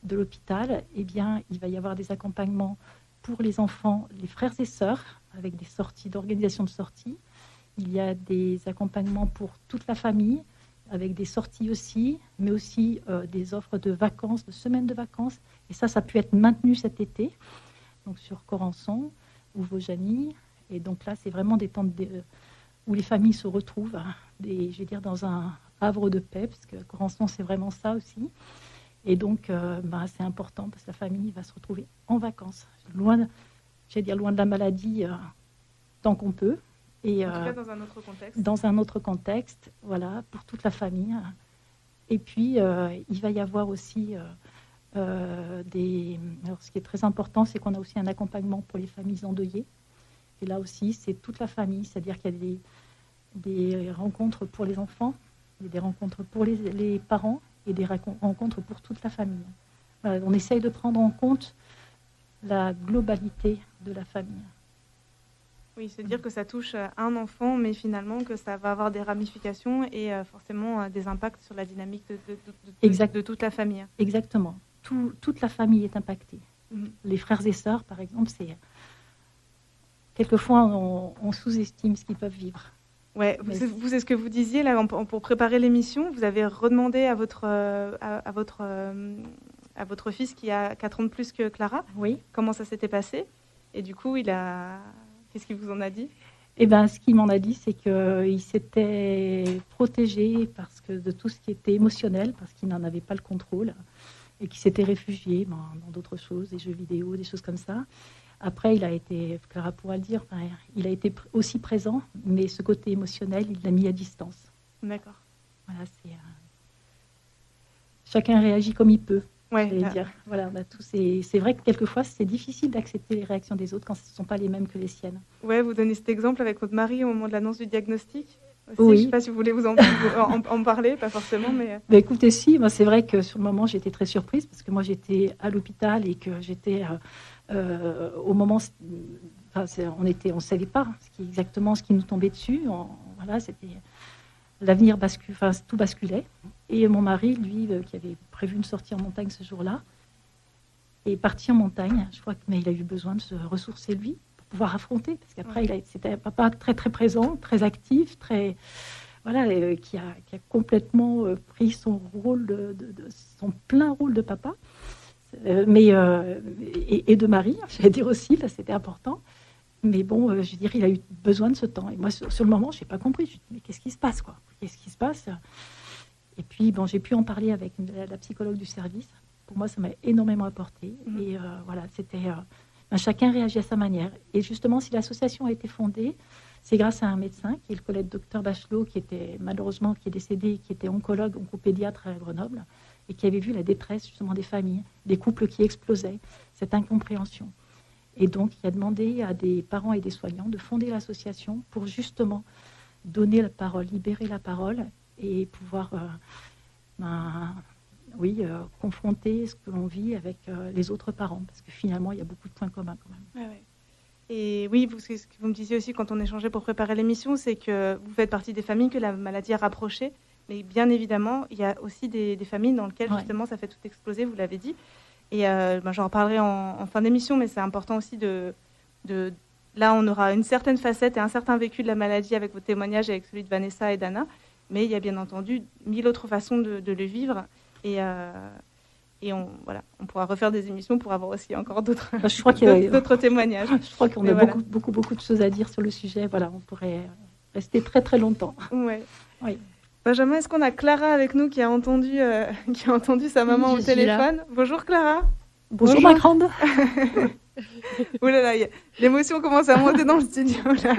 de l'hôpital, il va y avoir des accompagnements pour les enfants, les frères et sœurs, avec des sorties, d'organisation de sorties. Il y a des accompagnements pour toute la famille, avec des sorties aussi, mais aussi des offres de vacances, de semaines de vacances. Et ça a pu être maintenu cet été, donc sur Corançon ou Vaujany. Et donc là, c'est vraiment des temps où les familles se retrouvent, je vais dire, dans un havre de paix, parce que Corançon, c'est vraiment ça aussi. Et donc, c'est important parce que la famille va se retrouver en vacances, loin de la maladie, tant qu'on peut. Et, en tout cas, dans un autre contexte. Dans un autre contexte, voilà, pour toute la famille. Et puis, il va y avoir aussi alors, ce qui est très important, c'est qu'on a aussi un accompagnement pour les familles endeuillées. Et là aussi, c'est toute la famille, c'est-à-dire qu'il y a des rencontres pour les enfants, il y a des rencontres pour les parents et des rencontres pour toute la famille. Voilà, on essaye de prendre en compte la globalité de la famille. Oui, se dire que ça touche un enfant, mais finalement que ça va avoir des ramifications et forcément des impacts sur la dynamique de toute la famille. Exactement. Toute la famille est impactée. Les frères et sœurs, par exemple, quelquefois on sous-estime ce qu'ils peuvent vivre. Ouais, vous c'est ce que vous disiez là pour préparer l'émission. Vous avez redemandé à votre fils qui a 4 ans de plus que Clara. Oui. Comment ça s'était passé. Et du coup, qu'est-ce qu'il vous en a dit? Ce qu'il m'en a dit, c'est qu'il s'était protégé de tout ce qui était émotionnel, parce qu'il n'en avait pas le contrôle. et qui s'était réfugié dans d'autres choses, des jeux vidéo, des choses comme ça. Après, il a été, Clara pourra le dire, il a été aussi présent, mais ce côté émotionnel, il l'a mis à distance. D'accord. Voilà, chacun réagit comme il peut. Ouais, Dire. Voilà, on a tous c'est vrai que quelquefois, c'est difficile d'accepter les réactions des autres quand ce ne sont pas les mêmes que les siennes. Ouais, vous donnez cet exemple avec votre mari au moment de l'annonce du diagnostic aussi. Oui. Je ne sais pas si vous voulez en parler, pas forcément, mais... Écoutez, si, moi, c'est vrai que sur le moment, j'étais très surprise parce que moi, j'étais à l'hôpital et que j'étais au moment... on ne savait pas exactement ce qui nous tombait dessus. Voilà, c'était... L'avenir tout basculait. Et mon mari, lui, qui avait prévu une sortie en montagne ce jour-là, est parti en montagne. Je crois mais il a eu besoin de se ressourcer, lui, pour pouvoir affronter. Parce qu'après, c'était un papa très, très présent, très actif, qui a complètement pris son rôle, son plein rôle de papa. Et de mari, j'allais dire aussi, c'était important. Mais bon, je veux dire, il a eu besoin de ce temps. Et moi, sur le moment, je n'ai pas compris. Je me suis dit, mais qu'est-ce qui se passe, quoi ? Qu'est-ce qui se passe ? Et puis, j'ai pu en parler avec la psychologue du service. Pour moi, ça m'a énormément apporté. Et voilà, c'était... chacun réagit à sa manière. Et justement, si l'association a été fondée, c'est grâce à un médecin, qui est le collègue Dr Bachelot, qui est décédé, qui était oncologue, oncopédiatre à Grenoble, et qui avait vu la détresse, justement, des familles, des couples qui explosaient, cette incompréhension. Et donc, il a demandé à des parents et des soignants de fonder l'association pour justement donner la parole, libérer la parole et pouvoir confronter ce que l'on vit avec les autres parents. Parce que finalement, il y a beaucoup de points communs quand même. Ouais. Et oui, ce que vous me disiez aussi quand on échangeait pour préparer l'émission, c'est que vous faites partie des familles que la maladie a rapprochées. Mais bien évidemment, il y a aussi des familles dans lesquelles justement ça fait tout exploser, vous l'avez dit. Et j'en reparlerai en fin d'émission, mais c'est important aussi là, on aura une certaine facette et un certain vécu de la maladie avec vos témoignages, avec celui de Vanessa et d'Anna. Mais il y a bien entendu 1000 autres façons de le vivre. Et on pourra refaire des émissions pour avoir aussi encore d'autres témoignages. Je crois qu'on a beaucoup de choses à dire sur le sujet. Voilà, on pourrait rester très très longtemps. Ouais. Oui. Benjamin, est-ce qu'on a Clara avec nous qui a entendu sa maman au téléphone ? Bonjour Clara. Bonjour ma grande. Ouh là là, l'émotion commence à monter dans le studio là.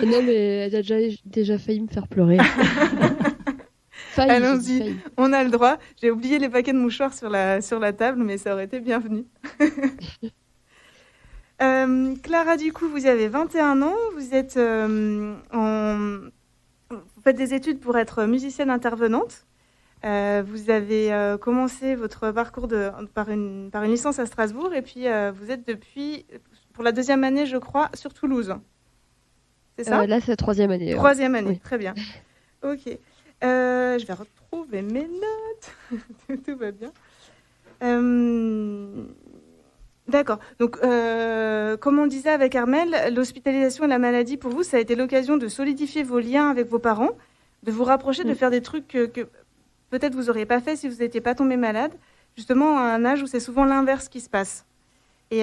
Non mais elle a déjà failli me faire pleurer. Allons-y, on a le droit. J'ai oublié les paquets de mouchoirs sur la table, mais ça aurait été bienvenu. Clara, du coup, vous avez 21 ans, vous êtes vous faites des études pour être musicienne intervenante. Vous avez commencé votre parcours par une licence à Strasbourg et puis vous êtes depuis, pour la 2e année, je crois, sur Toulouse. C'est ça ? Là, c'est la 3e année. 3e année, oui. Très bien. Ok. Je vais retrouver mes notes. Tout va bien. D'accord. Donc, comme on disait avec Armelle, l'hospitalisation et la maladie, pour vous, ça a été l'occasion de solidifier vos liens avec vos parents, de vous rapprocher, de faire des trucs que peut-être vous n'auriez pas fait si vous n'étiez pas tombé malade, justement à un âge où c'est souvent l'inverse qui se passe. Et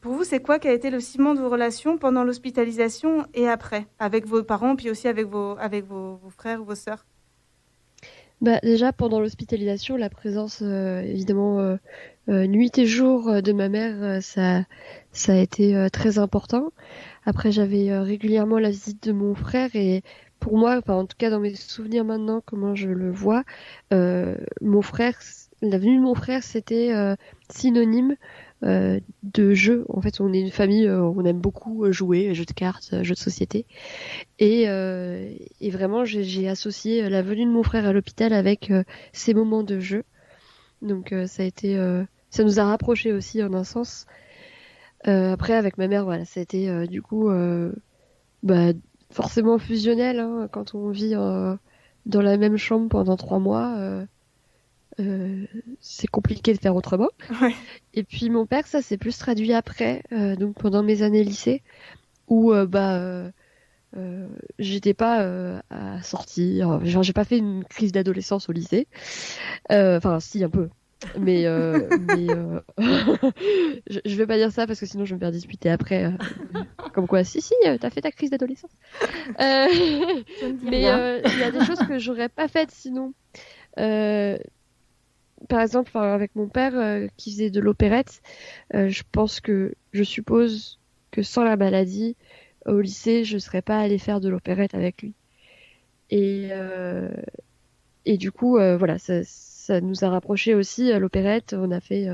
pour vous, c'est quoi qui a été le ciment de vos relations pendant l'hospitalisation et après, avec vos parents, puis aussi avec vos frères ou vos sœurs ? Déjà, pendant l'hospitalisation, la présence, évidemment, nuit et jour de ma mère, ça a été très important. Après, j'avais régulièrement la visite de mon frère et pour moi, en tout cas dans mes souvenirs maintenant, comment je le vois, la venue de mon frère, c'était synonyme de jeu. En fait, on est une famille, on aime beaucoup jouer, jeux de cartes, jeux de société. Et vraiment, j'ai associé la venue de mon frère à l'hôpital avec ces moments de jeu. Donc, ça nous a rapprochés aussi en un sens. Après, avec ma mère, voilà, ça a été du coup forcément fusionnel, hein, quand on vit dans la même chambre pendant 3 mois. C'est compliqué de faire autrement. Ouais. Et puis mon père, ça s'est plus traduit après, donc pendant mes années lycée, où j'étais pas à sortir. Genre, j'ai pas fait une crise d'adolescence au lycée. Enfin, si, un peu. Mais je vais pas dire ça parce que sinon je vais me faire disputer après. Comme quoi, si, t'as fait ta crise d'adolescence. Mais il y a des choses que j'aurais pas faites sinon. par exemple, avec mon père qui faisait de l'opérette, je suppose que sans la maladie, au lycée, je serais pas allée faire de l'opérette avec lui. Et, euh, et du coup, voilà, ça nous a rapprochés aussi à l'opérette. On a fait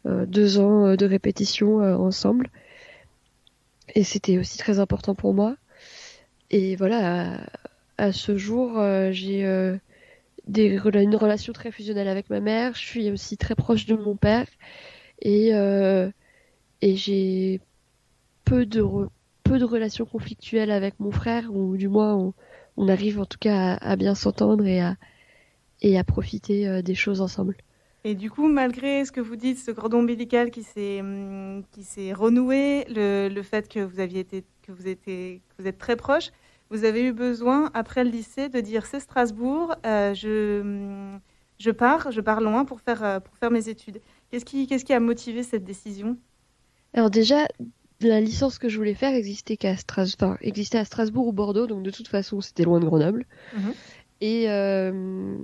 2 ans de répétition ensemble. Et c'était aussi très important pour moi. Et voilà, à ce jour, j'ai une relation très fusionnelle avec ma mère. Je suis aussi très proche de mon père. Et, euh, et j'ai peu de relations conflictuelles avec mon frère, ou du moins on arrive en tout cas à bien s'entendre et à profiter des choses ensemble. Et du coup, malgré ce que vous dites, ce cordon ombilical qui s'est renoué, le fait que que vous êtes très proches, vous avez eu besoin, après le lycée, de dire c'est Strasbourg, je pars loin pour faire mes études. Qu'est-ce qui a motivé cette décision? Alors déjà, la licence que je voulais faire existait à Strasbourg ou Bordeaux, donc de toute façon c'était loin de Grenoble. Mhm. Et, euh,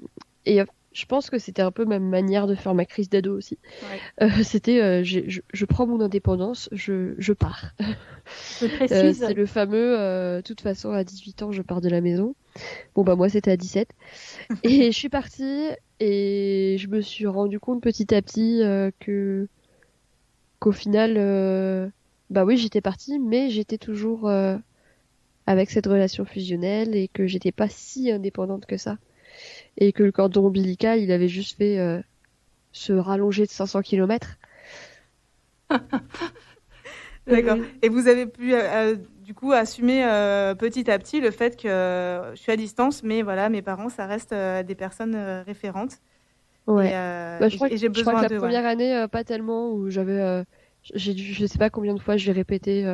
et je pense que c'était un peu ma manière de faire ma crise d'ado aussi. Ouais. C'était je prends mon indépendance, je pars. Je précise, C'est le fameux de toute façon à 18 ans je pars de la maison. Bon bah moi c'était à 17. Et je suis partie et je me suis rendu compte petit à petit qu'au final bah oui j'étais partie mais j'étais toujours avec cette relation fusionnelle et que j'étais pas si indépendante que ça. Et que le cordon ombilical, il avait juste fait se rallonger de 500 km. D'accord. Et vous avez pu du coup assumer petit à petit le fait que je suis à distance, mais voilà, mes parents, ça reste des personnes référentes. Ouais. Bah, je crois Et j'ai que besoin la d'eux. Ouais. première année, pas tellement, où je sais pas combien de fois j'ai répété,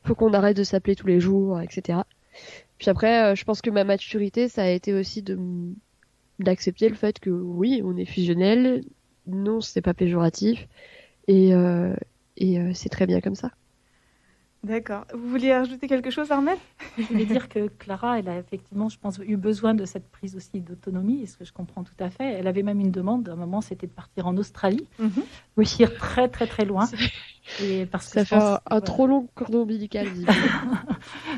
faut qu'on arrête de s'appeler tous les jours, etc. Puis après, je pense que ma maturité, ça a été aussi d'accepter le fait que oui, on est fusionnel, non, c'est pas péjoratif, et, euh, c'est très bien comme ça. D'accord. Vous vouliez rajouter quelque chose, Armelle? je voulais dire que Clara, elle a effectivement, je pense, eu besoin de cette prise aussi d'autonomie, et ce que je comprends tout à fait. Elle avait même une demande, à un moment, c'était de partir en Australie, partir très très très loin. Et parce que Ça je fait pense, un trop long cordon ombilical, visiblement.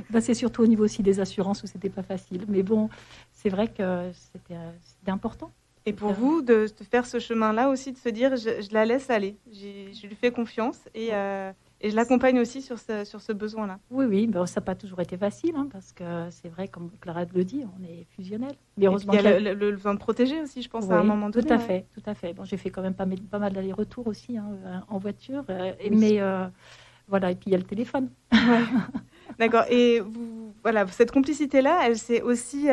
bah, c'est surtout au niveau aussi des assurances où c'était pas facile. Mais bon, c'est vrai que c'était important. Et pour vous, de faire ce chemin-là aussi, de se dire, je la laisse aller, je lui fais confiance et je l'accompagne aussi sur ce besoin-là. Oui, oui, ben, ça n'a pas toujours été facile, hein, parce que c'est vrai, comme Clara le dit, on est fusionnel. Mais heureusement il y a le besoin de protéger aussi, je pense, oui, à un moment donné. tout à fait, tout à fait. Bon, j'ai fait quand même pas mal d'allers-retours aussi hein, en voiture, mais voilà, et puis il y a le téléphone. Ouais. D'accord. Et voilà, cette complicité-là, elle s'est aussi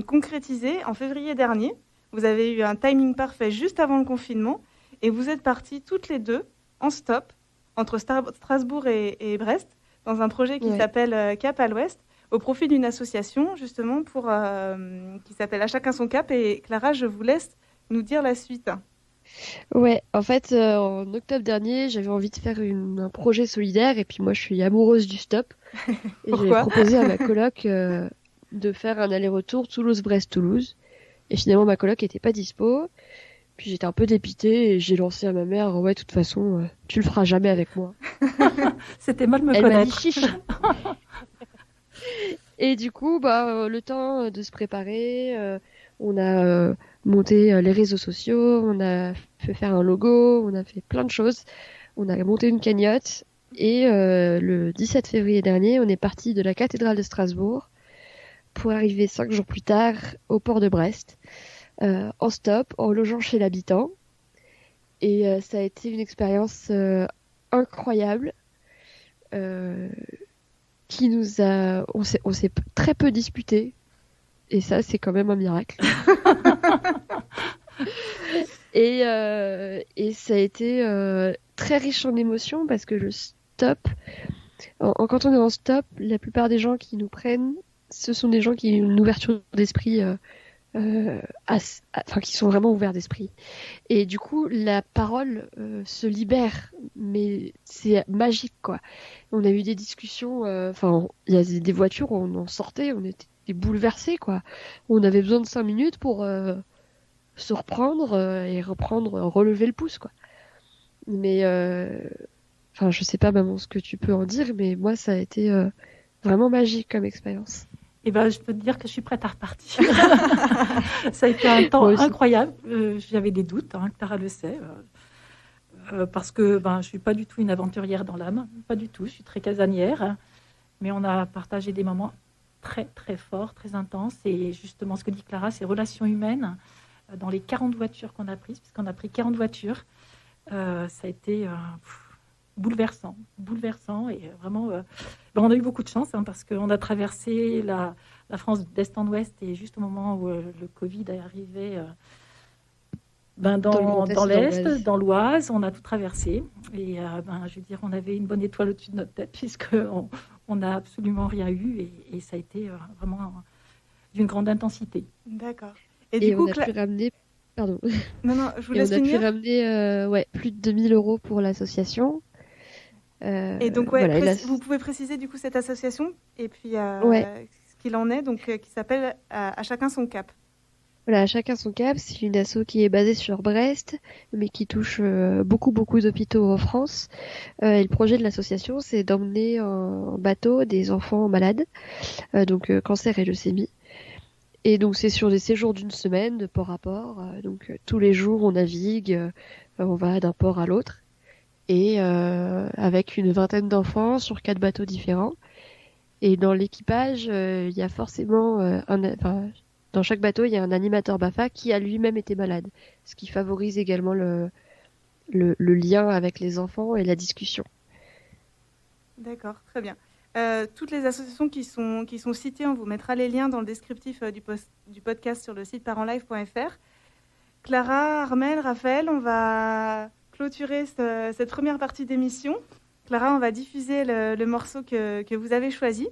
concrétisée en février dernier. Vous avez eu un timing parfait juste avant le confinement et vous êtes parties toutes les deux en stop entre Strasbourg et Brest dans un projet qui s'appelle Cap à l'Ouest au profit d'une association justement qui s'appelle À chacun son cap. Et Clara, je vous laisse nous dire la suite. Ouais, en fait, en octobre dernier, j'avais envie de faire un projet solidaire et puis moi, je suis amoureuse du stop. Et j'avais proposé à ma coloc de faire un aller-retour Toulouse-Brest-Toulouse. Et finalement, ma coloc était pas dispo. Puis j'étais un peu dépitée et j'ai lancé à ma mère, ouais, de toute façon, tu le feras jamais avec moi. C'était mal me Elle m'a dit connaître. chiche. Et du coup, bah, le temps de se préparer, on a monté les réseaux sociaux, on a fait faire un logo, on a fait plein de choses. On a monté une cagnotte et le 17 février dernier, on est parti de la cathédrale de Strasbourg pour arriver 5 jours plus tard au port de Brest, en stop, en logeant chez l'habitant. Et ça a été une expérience incroyable. On s'est très peu disputé. Et ça, c'est quand même un miracle. Et ça a été très riche en émotions parce que le stop, quand on est en stop, la plupart des gens qui nous prennent, ce sont des gens qui ont une ouverture d'esprit, qui sont vraiment ouverts d'esprit. Et du coup, la parole se libère, mais c'est magique, quoi. On a eu des discussions, il y a des voitures où on en sortait, on était bouleversés, quoi. On avait besoin de 5 minutes pour se reprendre et relever le pouce, quoi. Mais enfin, je sais pas, maman, ce que tu peux en dire, mais moi, ça a été vraiment magique comme expérience. Eh ben, je peux te dire que je suis prête à repartir. Ça a été un temps incroyable. J'avais des doutes, Clara le sait, parce que je suis pas du tout une aventurière dans l'âme, pas du tout. Je suis très casanière, mais on a partagé des moments très très forts, très intenses. Et justement, ce que dit Clara, ces relations humaines dans les 40 voitures qu'on a prises, puisqu'on a pris 40 voitures, ça a été bouleversant et vraiment on a eu beaucoup de chance parce qu'on a traversé la France d'est en ouest et juste au moment où le Covid est arrivé dans l'est, dans l'Oise, on a tout traversé et je veux dire, on avait une bonne étoile au-dessus de notre tête puisqu'on n'a absolument rien eu et ça a été vraiment d'une grande intensité. D'accord. Et du coup, on a pu ramener... Pardon. Non, je vous laisse finir. On a pu ramener plus de 2000 € pour l'association. Et donc, voilà, vous pouvez préciser du coup cette association et puis ce qu'il en est, donc qui s'appelle À chacun son cap. Voilà, À chacun son cap, c'est une asso qui est basée sur Brest, mais qui touche beaucoup d'hôpitaux en France. Et le projet de l'association, c'est d'emmener en bateau des enfants malades, donc cancer et leucémie. Et donc c'est sur des séjours d'une semaine, de port à port. Donc tous les jours, on navigue, on va d'un port à l'autre. Et avec une vingtaine d'enfants sur 4 bateaux différents. Et dans l'équipage, il y a forcément dans chaque bateau, il y a un animateur BAFA qui a lui-même été malade, ce qui favorise également le lien avec les enfants et la discussion. D'accord, très bien. Toutes les associations qui sont citées, on vous mettra les liens dans le descriptif du podcast sur le site parenlive.fr. Clara, Armelle, Raphaël, on va clôturer cette première partie d'émission. Clara, on va diffuser le morceau que vous avez choisi.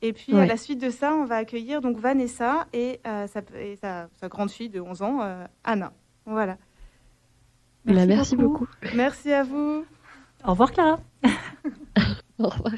Et puis, à la suite de ça, on va accueillir donc Vanessa et sa grande fille de 11 ans, Anna. Voilà. Merci beaucoup. Merci à vous. Au revoir, Clara. Au revoir.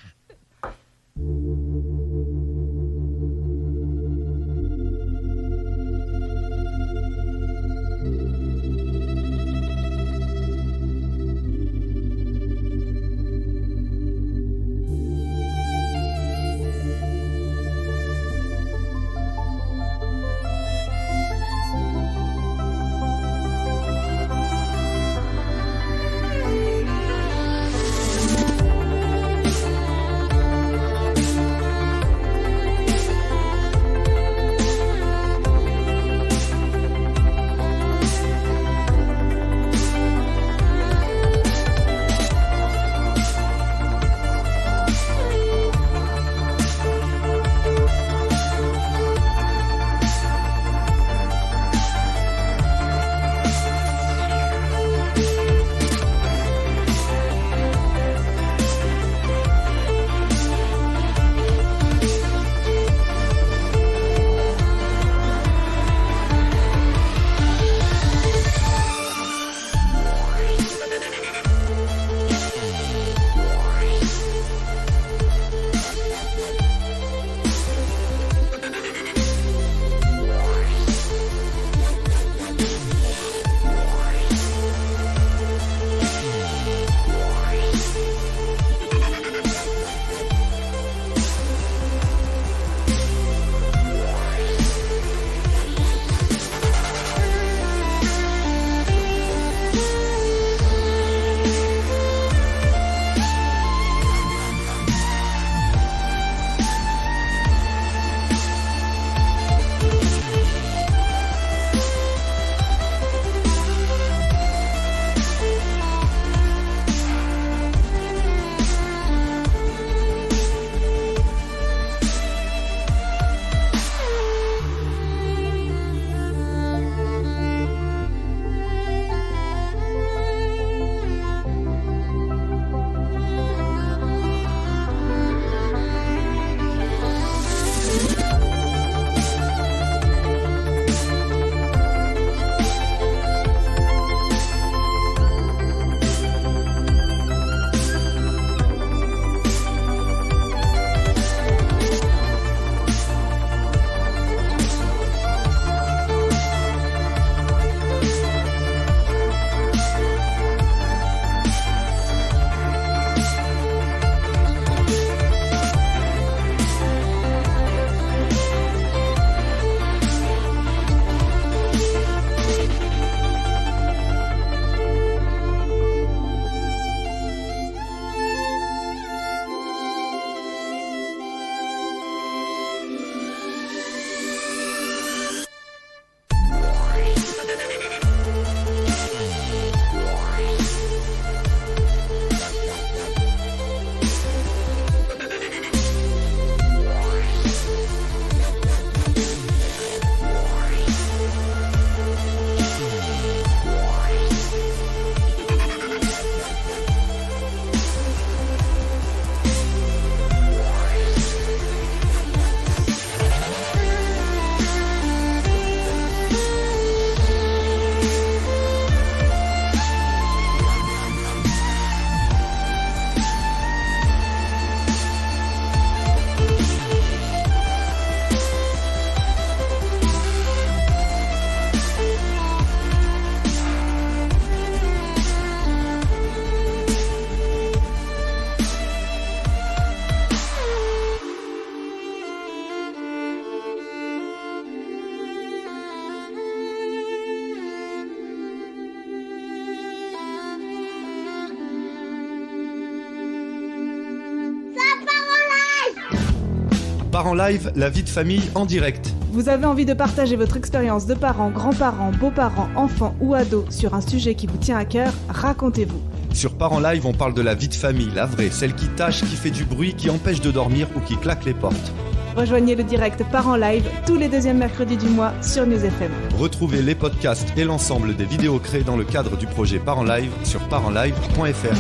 Parents Live, la vie de famille en direct. Vous avez envie de partager votre expérience de parents, grands-parents, beaux-parents, enfants ou ados sur un sujet qui vous tient à cœur, racontez-vous. Sur Parents Live, on parle de la vie de famille, la vraie, celle qui tâche, qui fait du bruit, qui empêche de dormir ou qui claque les portes. Rejoignez le direct Parents Live tous les deuxièmes mercredis du mois sur News FM. Retrouvez les podcasts et l'ensemble des vidéos créées dans le cadre du projet Parents Live sur parentslive.fr.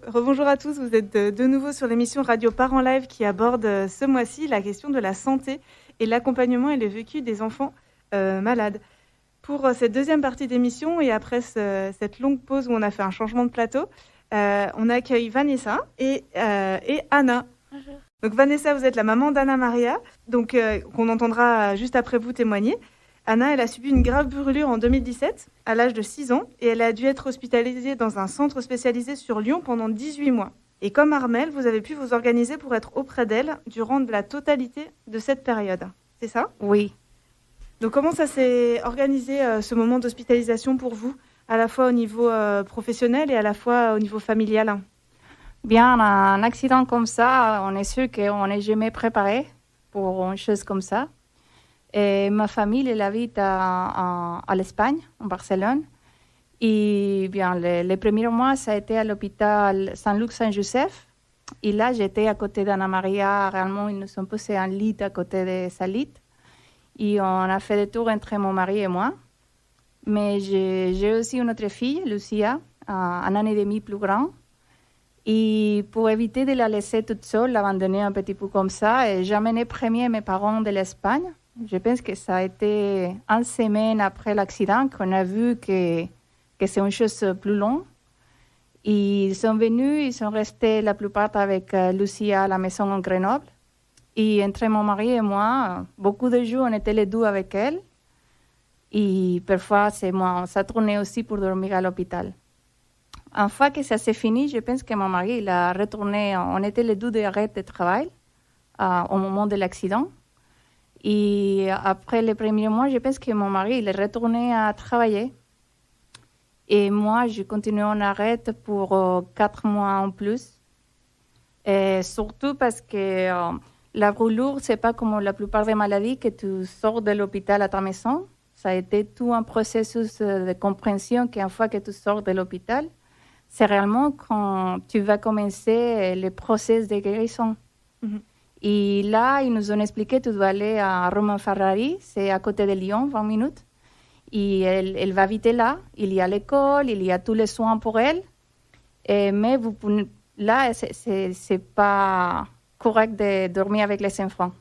Rebonjour à tous, vous êtes de nouveau sur l'émission Radio Parents Live qui aborde ce mois-ci la question de la santé et l'accompagnement et le vécu des enfants malades. Pour cette deuxième partie d'émission et après cette longue pause où on a fait un changement de plateau, on accueille Vanessa et Anna. Bonjour. Donc Vanessa, vous êtes la maman d'Anna Maria, donc qu'on entendra juste après vous témoigner. Anna, elle a subi une grave brûlure en 2017, à l'âge de 6 ans, et elle a dû être hospitalisée dans un centre spécialisé sur Lyon pendant 18 mois. Et comme Armelle, vous avez pu vous organiser pour être auprès d'elle durant la totalité de cette période. C'est ça ? Oui. Donc comment ça s'est organisé ce moment d'hospitalisation pour vous, à la fois au niveau professionnel et à la fois au niveau familial ? Bien, un accident comme ça, on est sûr qu'on n'est jamais préparé pour une chose comme ça. Et ma famille, elle habite à l'Espagne, en Barcelone. Et bien, les premiers mois, ça a été à l'hôpital Saint-Luc-Saint-Joseph. Et là, j'étais à côté d'Anna Maria. Réellement, ils nous ont posé un lit à côté de sa lit. Et on a fait des tours entre mon mari et moi. Mais j'ai aussi une autre fille, Lucia, un an et demi plus grande. Et pour éviter de la laisser toute seule, l'abandonner un petit peu comme ça, j'ai amené premier mes parents de l'Espagne. Je pense que ça a été une semaine après l'accident qu'on a vu que c'est une chose plus longue. Ils sont venus, ils sont restés la plupart avec Lucia à la maison en Grenoble. Et entre mon mari et moi, beaucoup de jours, on était les deux avec elle. Et parfois, c'est moi, ça tournait aussi pour dormir à l'hôpital. Une fois que ça s'est fini, je pense que mon mari il a retourné, on était les deux d'arrêt de travail au moment de l'accident. Et après les premiers mois, je pense que mon mari il est retourné à travailler. Et moi, j'ai continué en arrêt pour 4 mois en plus. Et surtout parce que la brûlure, ce n'est pas comme la plupart des maladies que tu sors de l'hôpital à ta maison. Ça a été tout un processus de compréhension qu'une fois que tu sors de l'hôpital, c'est réellement quand tu vas commencer le processus de guérison. Mm-hmm. Et là, ils nous ont expliqué que tu dois aller à Romain-Ferrari, c'est à côté de Lyon, 20 minutes. Et elle va habiter là. Il y a l'école, il y a tous les soins pour elle. Mais là, c'est pas correct de dormir avec les enfants.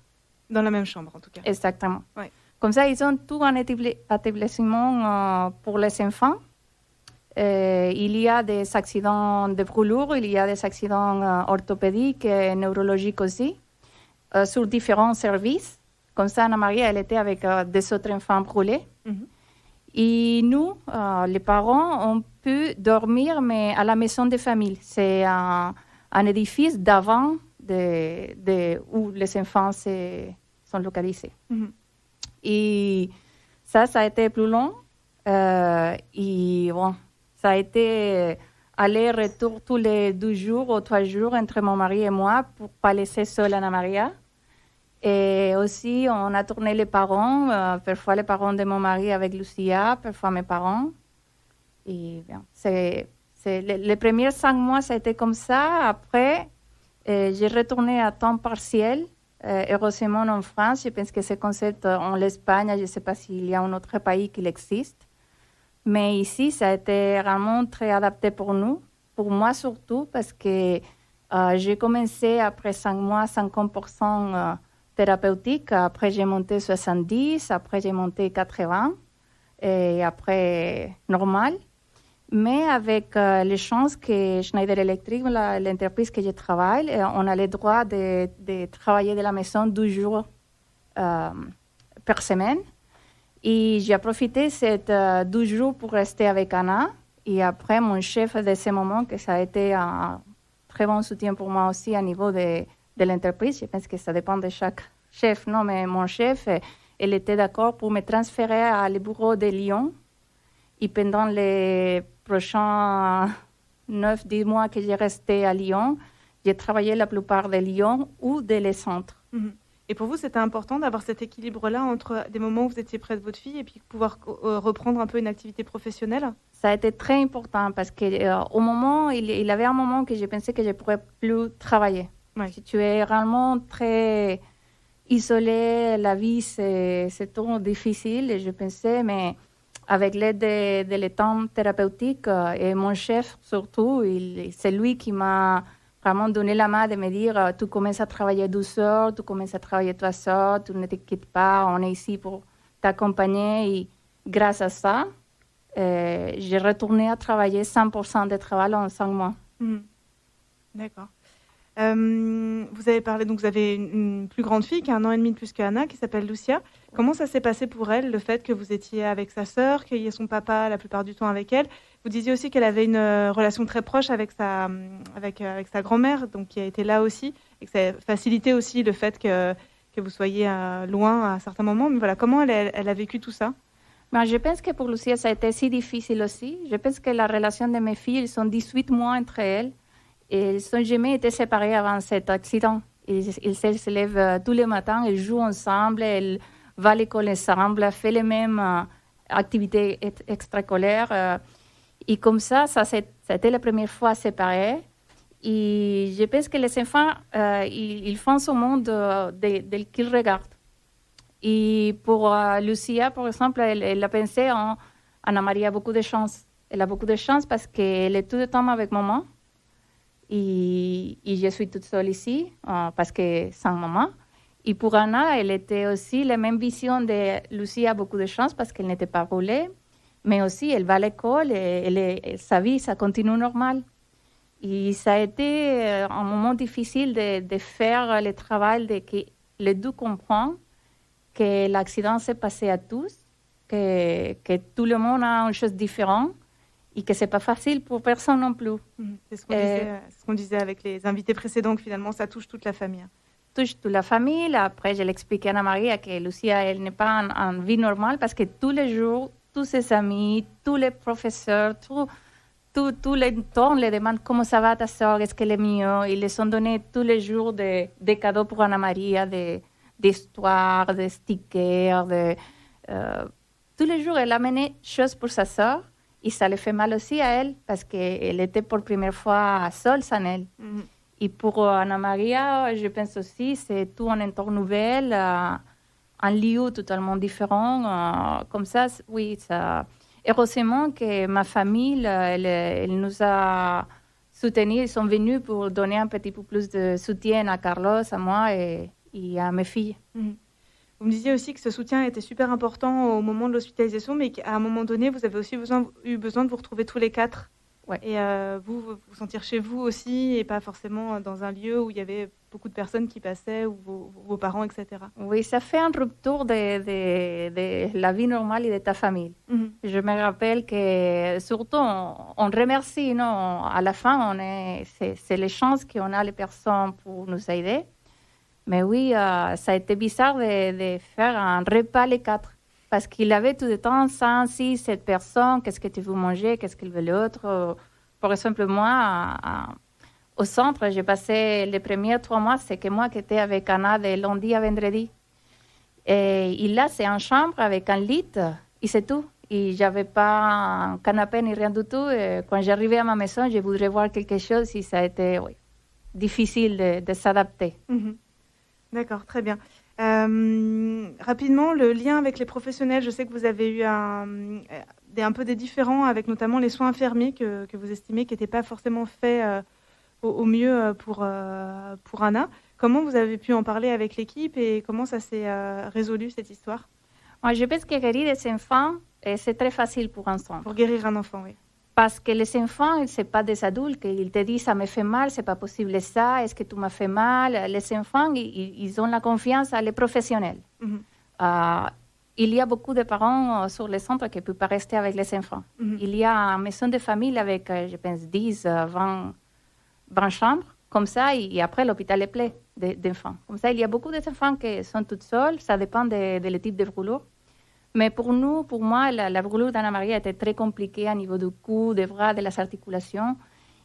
Dans la même chambre, en tout cas. Exactement. Ouais. Comme ça, ils ont tout un établissement pour les enfants. Il y a des accidents de brûlure, il y a des accidents orthopédiques et neurologiques aussi, sur différents services. Comme ça, Anna Maria, elle était avec des autres enfants brûlés. Mm-hmm. Et nous, les parents, on peut dormir, mais à la maison de famille. C'est un édifice d'avant où les enfants sont localisés. Mm-hmm. Et ça a été plus long. Et bon, ça a été aller-retour tous les 2 jours ou 3 jours entre mon mari et moi pour ne pas laisser seule Anna Maria. Et aussi, on a tourné les parents, parfois les parents de mon mari avec Lucia, parfois mes parents. Et bien, les premiers 5 mois, ça a été comme ça. Après, j'ai retourné à temps partiel. Heureusement, en France, je pense que ce concept en Espagne, je ne sais pas s'il y a un autre pays qui existe. Mais ici, ça a été vraiment très adapté pour nous, pour moi surtout, parce que j'ai commencé après 5 mois, 50% thérapeutique. Après, j'ai monté 70, après, j'ai monté 80, et après, normal. Mais avec les chances que Schneider Electric, l'entreprise que je travaille, on a le droit de travailler de la maison 12 jours par semaine. Et j'ai profité ces 12 jours pour rester avec Anna. Et après, mon chef de ce moment, que ça a été un très bon soutien pour moi aussi au niveau de l'entreprise. Je pense que ça dépend de chaque chef, non, mais mon chef, il était d'accord pour me transférer à le bureau de Lyon. Et pendant les prochains 9-10 mois que j'ai resté à Lyon, J'ai travaillé la plupart de Lyon ou des centres. Et pour vous, c'était important d'avoir cet équilibre-là entre des moments où vous étiez près de votre fille et puis pouvoir reprendre un peu une activité professionnelle? Ça a été très important parce qu'au moment, il avait un moment que je pensais que je ne pourrais plus travailler. Ouais. Si tu es vraiment très isolé, la vie, c'est trop difficile. Et je pensais, mais avec l'aide de l'état thérapeutique et mon chef surtout, c'est lui qui m'a vraiment donné la main de me dire tu commences à travailler douceur, tu commences à travailler toi seul, tu ne t'inquiètes pas, on est ici pour t'accompagner. Et grâce à ça, j'ai retourné à travailler 100% de travail en 5 mois. D'accord. Vous avez parlé, donc vous avez une plus grande fille qui a 1 an et demi de plus qu'Anna, qui s'appelle Lucia. Comment ça s'est passé pour elle, le fait que vous étiez avec sa sœur, qu'il y ait son papa la plupart du temps avec elle? Vous disiez aussi qu'elle avait une relation très proche avec sa grand-mère, donc qui a été là aussi, et que ça facilitait aussi le fait que vous soyez loin à certains moments. Mais voilà, comment elle a vécu tout ça? Ben, je pense que pour Lucia, ça a été si difficile aussi. Je pense que la relation de mes filles, elles sont 18 mois entre elles. Et ils n'ont jamais été séparés avant cet accident. Ils se lèvent tous les matins, ils jouent ensemble, elles vont à l'école ensemble, font les mêmes activités extrascolaires. Et comme ça c'était la première fois séparés. Et je pense que les enfants, ils font ce monde qu'ils regardent. Et pour Lucia, par exemple, elle a pensé en Anna Maria a beaucoup de chance. Elle a beaucoup de chance parce qu'elle est tout le temps avec maman. Et je suis toute seule ici parce que sans maman. Et pour Anna, elle était aussi la même vision de Lucie a beaucoup de chance parce qu'elle n'était pas roulée, mais aussi elle va à l'école et sa vie, ça continue normal. Et ça a été un moment difficile de faire le travail de que les deux comprennent que l'accident s'est passé à tous, que tout le monde a une chose différente. Et que ce n'est pas facile pour personne non plus. C'est ce qu'on disait avec les invités précédents, que finalement, ça touche toute la famille. Touche toute la famille. Après, je l'expliquais à Anna Maria que Lucia, elle n'est pas en vie normale parce que tous les jours, tous ses amis, tous les professeurs, tous les temps, les demandent comment ça va ta soeur, est-ce qu'elle est mieux. Ils les ont donné tous les jours des cadeaux pour Anna Maria, des histoires, des stickers. Tous les jours, elle a amené des choses pour sa soeur. Et ça lui fait mal aussi à elle parce qu'elle était pour la première fois seule sans elle. Et pour Anna Maria, je pense aussi, c'est tout un entorn nouvel, un lieu totalement différent. Comme ça, oui, ça. Heureusement que ma famille, elle nous a soutenus. Ils sont venus pour donner un petit peu plus de soutien à Carlos, à moi et à mes filles. Vous me disiez aussi que ce soutien était super important au moment de l'hospitalisation, mais qu'à un moment donné, vous avez aussi eu besoin de vous retrouver tous les 4. Ouais. Et vous sentir chez vous aussi, et pas forcément dans un lieu où il y avait beaucoup de personnes qui passaient, ou vos parents, etc. Oui, ça fait un retour de la vie normale et de ta famille. Je me rappelle que surtout, on remercie, non? À la fin, c'est les chances qu'on a les personnes pour nous aider. Mais oui, ça a été bizarre de faire un repas les 4. Parce qu'il avait tout le temps 5, 6, 7 personnes. Qu'est-ce que tu veux manger? Qu'est-ce qu'il veut l'autre? Par exemple, moi, au centre, j'ai passé les premiers 3 mois, c'est que moi qui étais avec Anna de lundi à vendredi. Et là, c'est une chambre avec un lit, et c'est tout. Et je n'avais pas un canapé ni rien du tout. Et quand j'arrivais à ma maison, je voudrais voir quelque chose et ça a été difficile de s'adapter. D'accord, très bien. Rapidement, le lien avec les professionnels, je sais que vous avez eu un peu des différends avec notamment les soins infirmiers que vous estimez qui n'étaient pas forcément faits au mieux pour Anna. Comment vous avez pu en parler avec l'équipe et comment ça s'est résolu cette histoire? Moi, je pense que guérir des enfants, c'est très facile pour un centre. Pour guérir un enfant, oui. Parce que les enfants, ce n'est pas des adultes. Ils te disent, ça me fait mal, ce n'est pas possible ça, est-ce que tu m'as fait mal? Les enfants, ils ont la confiance à les professionnels. Il y a beaucoup de parents sur les centres qui ne peuvent pas rester avec les enfants. Il y a une maison de famille avec, je pense, 10, 20 chambres, comme ça, et après, l'hôpital est plein d'enfants. Comme ça, il y a beaucoup d'enfants qui sont tout seuls, ça dépend de le type de brûlure. Mais pour moi, la brûlure d'Anna Maria était très compliquée au niveau du cou, des bras, de las articulations.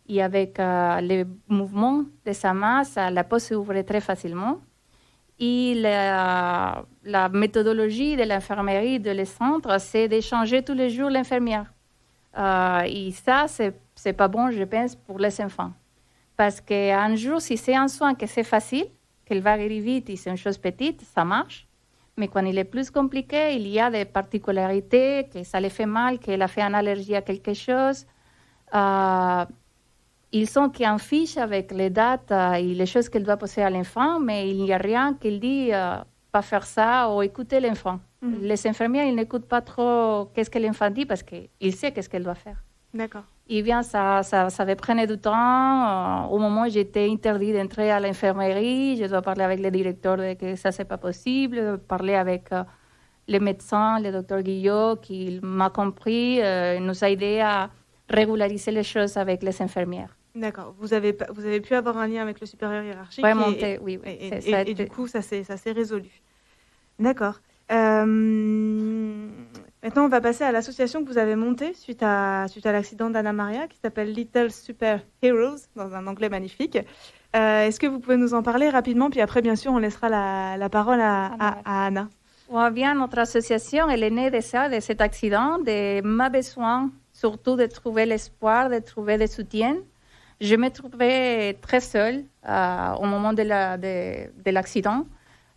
Et avec les mouvements de sa main, la peau s'ouvre très facilement. Et la méthodologie de l'infirmerie de les centres, c'est d'échanger tous les jours l'infirmière. Et ça, c'est pas bon, je pense, pour les enfants. Parce qu'un jour, si c'est un soin que c'est facile, qu'elle va arriver vite et c'est une chose petite, ça marche. Mais quand il est plus compliqué, il y a des particularités, que ça les fait mal, qu'elle a fait une allergie à quelque chose. Ils sont en fiche avec les dates et les choses qu'elle doit poser à l'enfant, mais il n'y a rien qu'il dit pas faire ça ou écouter l'enfant. Les infirmières, ils n'écoutent pas trop qu'est-ce que l'enfant dit parce qu'il sait qu'est-ce qu'elle doit faire. D'accord. Et bien, ça prenait du temps. Au moment où j'étais interdite d'entrer à l'infirmerie, je dois parler avec le directeur de que ça, c'est pas possible, parler avec les médecins, le docteur Guillot, qui m'a compris, nous a aidé à régulariser les choses avec les infirmières. D'accord. Vous avez pu avoir un lien avec le supérieur hiérarchique. Oui. Et du coup, ça s'est résolu. D'accord. Maintenant, on va passer à l'association que vous avez montée suite à l'accident d'Anna Maria, qui s'appelle Little Super Heroes, dans un anglais magnifique. Est-ce que vous pouvez nous en parler rapidement? Puis après, bien sûr, on laissera la parole à Anna. Bien, notre association, elle est née de cet accident, de ma besoin, surtout de trouver l'espoir, de trouver des soutiens. Je me trouvais très seule au moment de l'accident.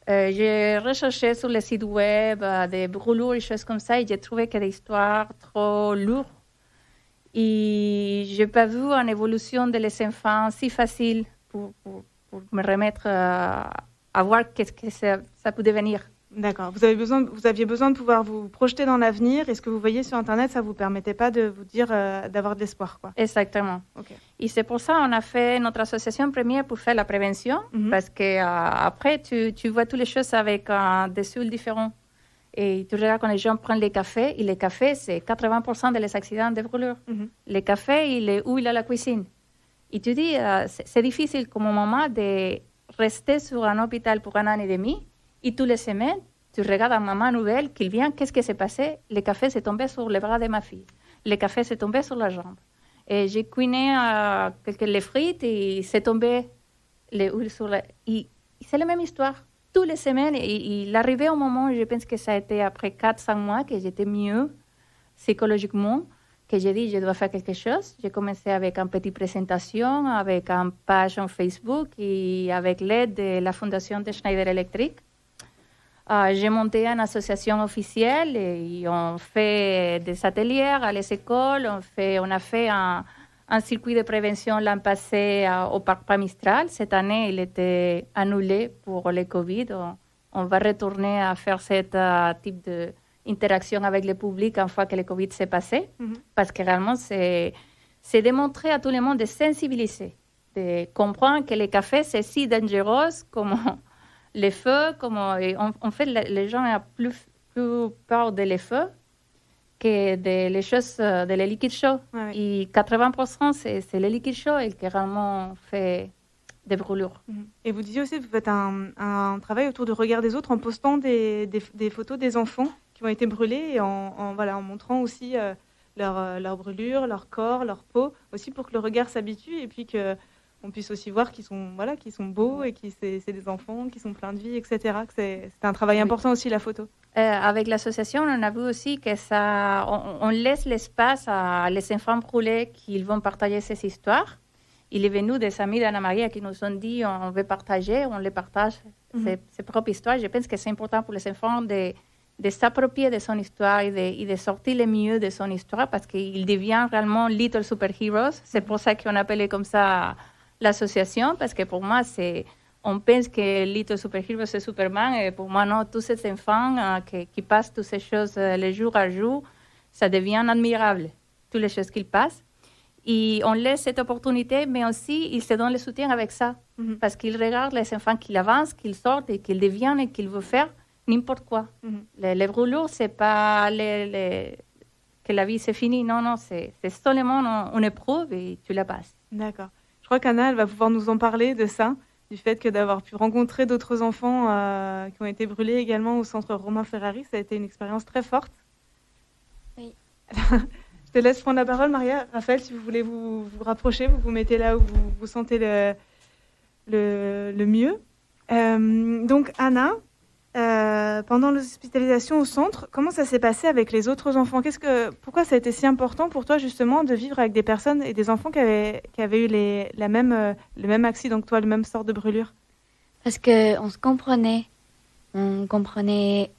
J'ai recherché sur les sites web des brûlures et choses comme ça et j'ai trouvé que des histoires trop lourdes. Et je n'ai pas vu une évolution de les enfants si facile pour me remettre à voir qu'est-ce que ça peut devenir. D'accord. Vous aviez besoin de pouvoir vous projeter dans l'avenir et ce que vous voyez sur Internet, ça ne vous permettait pas de vous dire d'avoir de l'espoir, quoi. Exactement. Okay. Et c'est pour ça qu'on a fait notre association première pour faire la prévention, parce qu'après, tu vois toutes les choses avec des huiles différents. Et tu regardes quand les gens prennent les cafés, et les cafés, c'est 80% des accidents de brûlure. Le café, il est où il a la cuisine. Et tu dis, c'est difficile comme maman de rester sur un hôpital pour 1 an et demi. Et toutes les semaines, tu regardes un maman nouvelle qui vient, qu'est-ce qui s'est passé? Le café s'est tombé sur les bras de ma fille. Le café s'est tombé sur la jambe. Et j'ai cuisiné les frites et c'est tombé les huiles sur la... Et c'est la même histoire. Toutes les semaines, et il arrivait au moment, je pense que ça a été après 4-5 mois, que j'étais mieux psychologiquement, que j'ai dit, je dois faire quelque chose. J'ai commencé avec une petite présentation, avec une page sur Facebook et avec l'aide de la fondation de Schneider Electric. J'ai monté une association officielle et on fait des ateliers à les écoles. On a fait un circuit de prévention l'an passé au Parc Pamistral. Cette année, il était annulé pour le Covid. On va retourner à faire ce type d'interaction avec le public une fois que le Covid s'est passé. Parce que réellement, c'est démontrer à tout le monde, de sensibiliser, de comprendre que le café, c'est si dangereux comme... les feux, en fait, les gens ont plus peur des feux que des choses, de les liquides chauds. Ouais. Et 80%, c'est les liquides chauds qui réellement fait des brûlures. Et vous disiez aussi que vous faites un travail autour du regard des autres en postant des photos des enfants qui ont été brûlés et en montrant aussi leurs brûlures, leur corps, leur peau, aussi pour que le regard s'habitue et puis que on puisse aussi voir qu'ils sont beaux et que c'est des enfants qui sont pleins de vie, etc. Que c'est un travail important aussi, la photo. Avec l'association, on a vu aussi que on laisse l'espace à les enfants brûlés qui vont partager ces histoires. Il est venu des amis d'Anna Maria qui nous ont dit on veut partager, on les partage ses propres histoires. Je pense que c'est important pour les enfants de s'approprier de son histoire et de sortir le mieux de son histoire parce qu'il devient réellement Little Super Heroes. C'est pour ça qu'on appelait comme ça l'association, parce que pour moi, on pense que Little Super Heroes, c'est Superman, et pour moi, non, tous ces enfants qui passent toutes ces choses le jour à jour, ça devient admirable, toutes les choses qu'ils passent. Et on laisse cette opportunité, mais aussi, ils se donnent le soutien avec ça, parce qu'ils regardent les enfants qui avancent, qu'ils sortent et qu'ils deviennent et qu'ils veulent faire n'importe quoi. Les brûlures, c'est pas que la vie, c'est fini. Non, c'est seulement une épreuve et tu la passes. D'accord. Je crois qu'Anna, elle va pouvoir nous en parler de ça, du fait que d'avoir pu rencontrer d'autres enfants qui ont été brûlés également au centre Romain Ferrari, ça a été une expérience très forte. Oui. Je te laisse prendre la parole, Maria. Raphaël, si vous voulez vous rapprocher, vous vous mettez là où vous vous sentez le mieux. Donc, Anna, pendant l'hospitalisation au centre, comment ça s'est passé avec les autres enfants? Pourquoi ça a été si important pour toi, justement, de vivre avec des personnes et des enfants qui avaient eu le même accident que toi, le même sort de brûlure? Parce qu'on se comprenait. On comprenait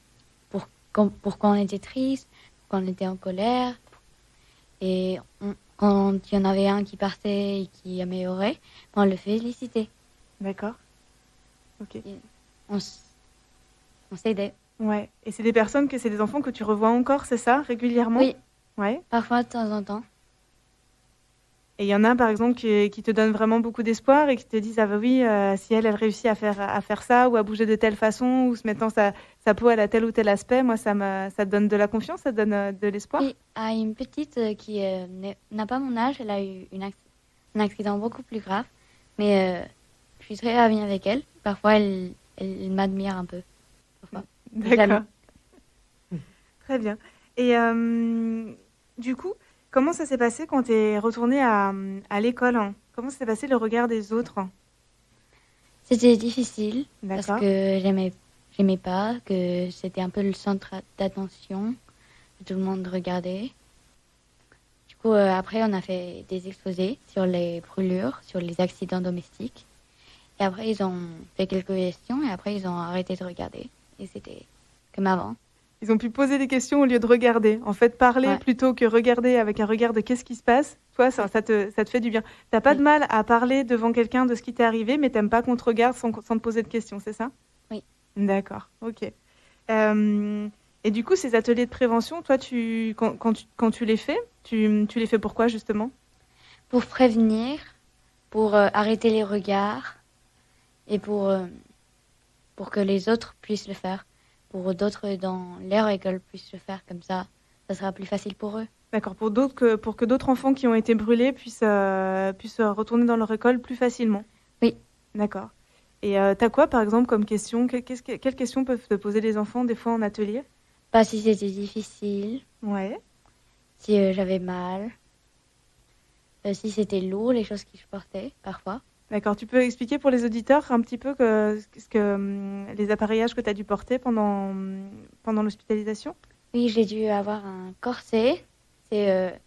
pourquoi on était triste, pourquoi on était en colère. Et quand il y en avait un qui partait et qui améliorait, on le félicitait. D'accord. Ok. Et on s'aidait. Ouais. Et c'est des enfants que tu revois encore, c'est ça, régulièrement? Oui, Ouais. parfois de temps en temps. Et il y en a, par exemple, qui te donnent vraiment beaucoup d'espoir et qui te disent, ah bah oui, si elle réussit à faire ça ou à bouger de telle façon ou se mettant sa peau à la tel ou tel aspect, moi, ça te donne de la confiance, ça te donne de l'espoir? Oui, à une petite qui n'a pas mon âge, elle a eu un accident beaucoup plus grave. Mais je suis très amie avec elle. Parfois, elle m'admire un peu. Parfois. D'accord. Très bien. Et du coup, comment ça s'est passé quand tu es retournée à l'école, hein? Comment ça s'est passé le regard des autres? C'était difficile parce D'accord. que j'aimais pas, que c'était un peu le centre d'attention, que tout le monde regardait. Du coup, après, on a fait des exposés sur les brûlures, sur les accidents domestiques. Et après, ils ont fait quelques questions et après, ils ont arrêté de regarder. Et c'était comme avant. Ils ont pu poser des questions au lieu de regarder. En fait, parler Ouais. plutôt que regarder avec un regard de qu'est-ce qui se passe. Toi, ça te fait du bien. T'as pas Oui. de mal à parler devant quelqu'un de ce qui t'est arrivé, mais t'aimes pas qu'on te regarde sans te poser de questions, c'est ça? Oui. D'accord, ok. Et du coup, ces ateliers de prévention, toi, quand tu les fais, tu les fais pourquoi, justement? Pour prévenir, pour arrêter les regards et pour que les autres puissent le faire. Pour d'autres dans leur école puissent le faire. Comme ça sera plus facile pour eux. D'accord, pour que d'autres enfants qui ont été brûlés puissent retourner dans leur école plus facilement. Oui. D'accord. Et t'as quoi, par exemple, comme question? Quelles questions peuvent te poser les enfants, des fois, en atelier? Pas si c'était difficile, Ouais. si j'avais mal, si c'était lourd, les choses que je portais, parfois. D'accord, tu peux expliquer pour les auditeurs un petit peu les appareillages que tu as dû porter pendant l'hospitalisation? Oui, j'ai dû avoir un corset. C'est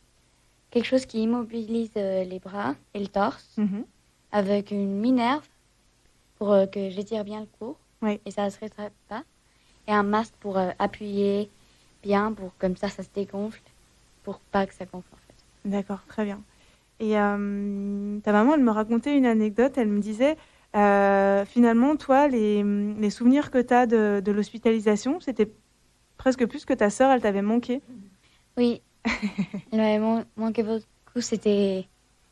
quelque chose qui immobilise les bras et le torse, Mhm. avec une minerve pour que j'étire bien le cou. Oui. Et ça ne se rétracte pas. Et un masque pour appuyer bien, pour comme ça se dégonfle, pour pas que ça gonfle en fait. D'accord, très bien. Et ta maman, elle me racontait une anecdote. Elle me disait, finalement, toi, les souvenirs que tu as de l'hospitalisation, c'était presque plus que ta sœur, elle t'avait manqué. Oui, elle m'avait manqué beaucoup. C'était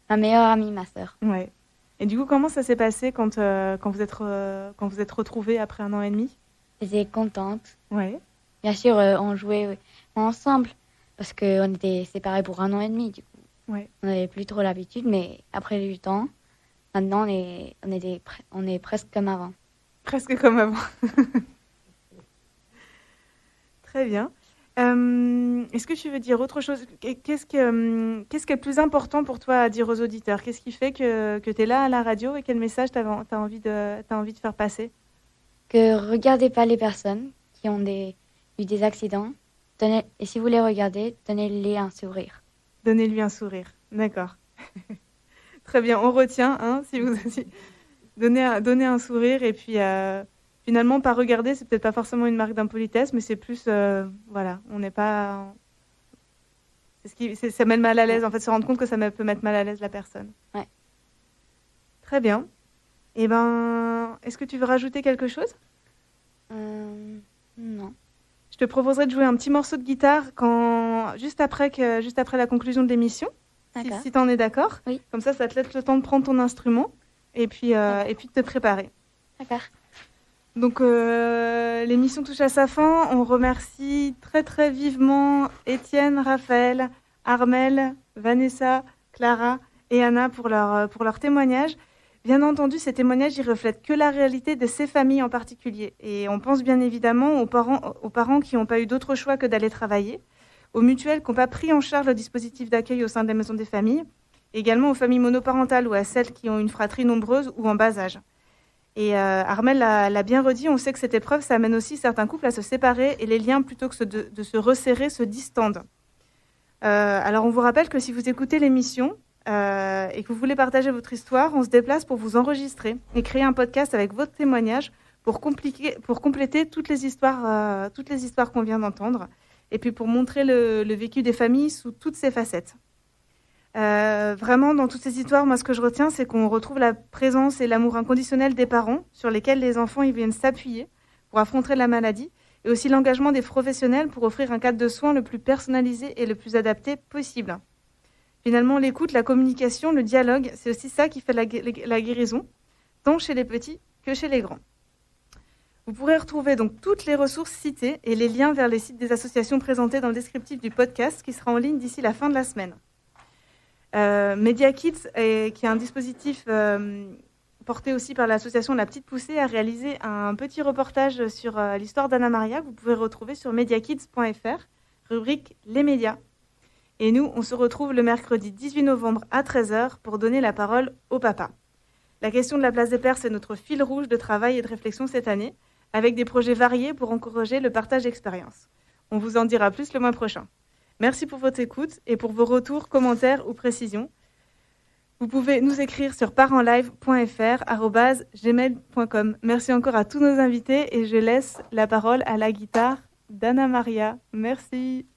ma meilleure amie, ma sœur. Ouais. Et du coup, comment ça s'est passé quand vous êtes retrouvés après 1 an et demi? J'étais contente. Ouais. Bien sûr, on jouait ensemble parce qu'on était séparés pour 1 an et demi. Du coup, Ouais. on n'avait plus trop l'habitude, mais après du temps, maintenant, on est presque comme avant. Presque comme avant. Très bien. Est-ce que tu veux dire autre chose? Qu'est-ce qui est le plus important pour toi à dire aux auditeurs? Qu'est-ce qui fait que tu es là à la radio et quel message tu as envie de faire passer? Que regardez pas les personnes qui ont eu des accidents. Et si vous les regardez, donnez-les un sourire. Donnez-lui un sourire. D'accord. Très bien, on retient. Hein, donnez un sourire et puis finalement, pas regarder, c'est peut-être pas forcément une marque d'impolitesse, mais c'est plus, voilà, on n'est pas... ça met mal à l'aise, en fait, se rendre compte que ça peut mettre mal à l'aise la personne. Ouais. Très bien. Eh ben, est-ce que tu veux rajouter quelque chose? Non. Je te proposerais de jouer un petit morceau de guitare juste après la conclusion de l'émission, D'accord. si tu en es d'accord. Oui. Comme ça te laisse le temps de prendre ton instrument et puis de te préparer. D'accord. Donc l'émission touche à sa fin. On remercie très très vivement Étienne, Raphaël, Armel, Vanessa, Clara et Anna pour leur témoignage. Bien entendu, ces témoignages, ils reflètent que la réalité de ces familles en particulier. Et on pense bien évidemment aux parents qui n'ont pas eu d'autre choix que d'aller travailler, aux mutuelles qui n'ont pas pris en charge le dispositif d'accueil au sein des maisons des familles, également aux familles monoparentales ou à celles qui ont une fratrie nombreuse ou en bas âge. Et Armelle l'a bien redit, on sait que cette épreuve, ça amène aussi certains couples à se séparer et les liens, plutôt que de se resserrer, se distendent. Alors on vous rappelle que si vous écoutez l'émission et que vous voulez partager votre histoire, on se déplace pour vous enregistrer et créer un podcast avec votre témoignage pour compléter toutes les histoires qu'on vient d'entendre et puis pour montrer le vécu des familles sous toutes ses facettes. Vraiment, dans toutes ces histoires, moi, ce que je retiens, c'est qu'on retrouve la présence et l'amour inconditionnel des parents sur lesquels les enfants ils viennent s'appuyer pour affronter la maladie et aussi l'engagement des professionnels pour offrir un cadre de soins le plus personnalisé et le plus adapté possible. Finalement, l'écoute, la communication, le dialogue, c'est aussi ça qui fait la guérison, tant chez les petits que chez les grands. Vous pourrez retrouver donc toutes les ressources citées et les liens vers les sites des associations présentées dans le descriptif du podcast qui sera en ligne d'ici la fin de la semaine. Media Kids, qui est un dispositif porté aussi par l'association La Petite Poussée, a réalisé un petit reportage sur l'histoire d'Anna Maria que vous pouvez retrouver sur mediakids.fr, rubrique Les médias. Et nous, on se retrouve le mercredi 18 novembre à 13h pour donner la parole au papa. La question de la place des pères, c'est notre fil rouge de travail et de réflexion cette année, avec des projets variés pour encourager le partage d'expériences. On vous en dira plus le mois prochain. Merci pour votre écoute et pour vos retours, commentaires ou précisions. Vous pouvez nous écrire sur parenlive.fr@gmail.com. Merci encore à tous nos invités et je laisse la parole à la guitare d'Anna Maria. Merci.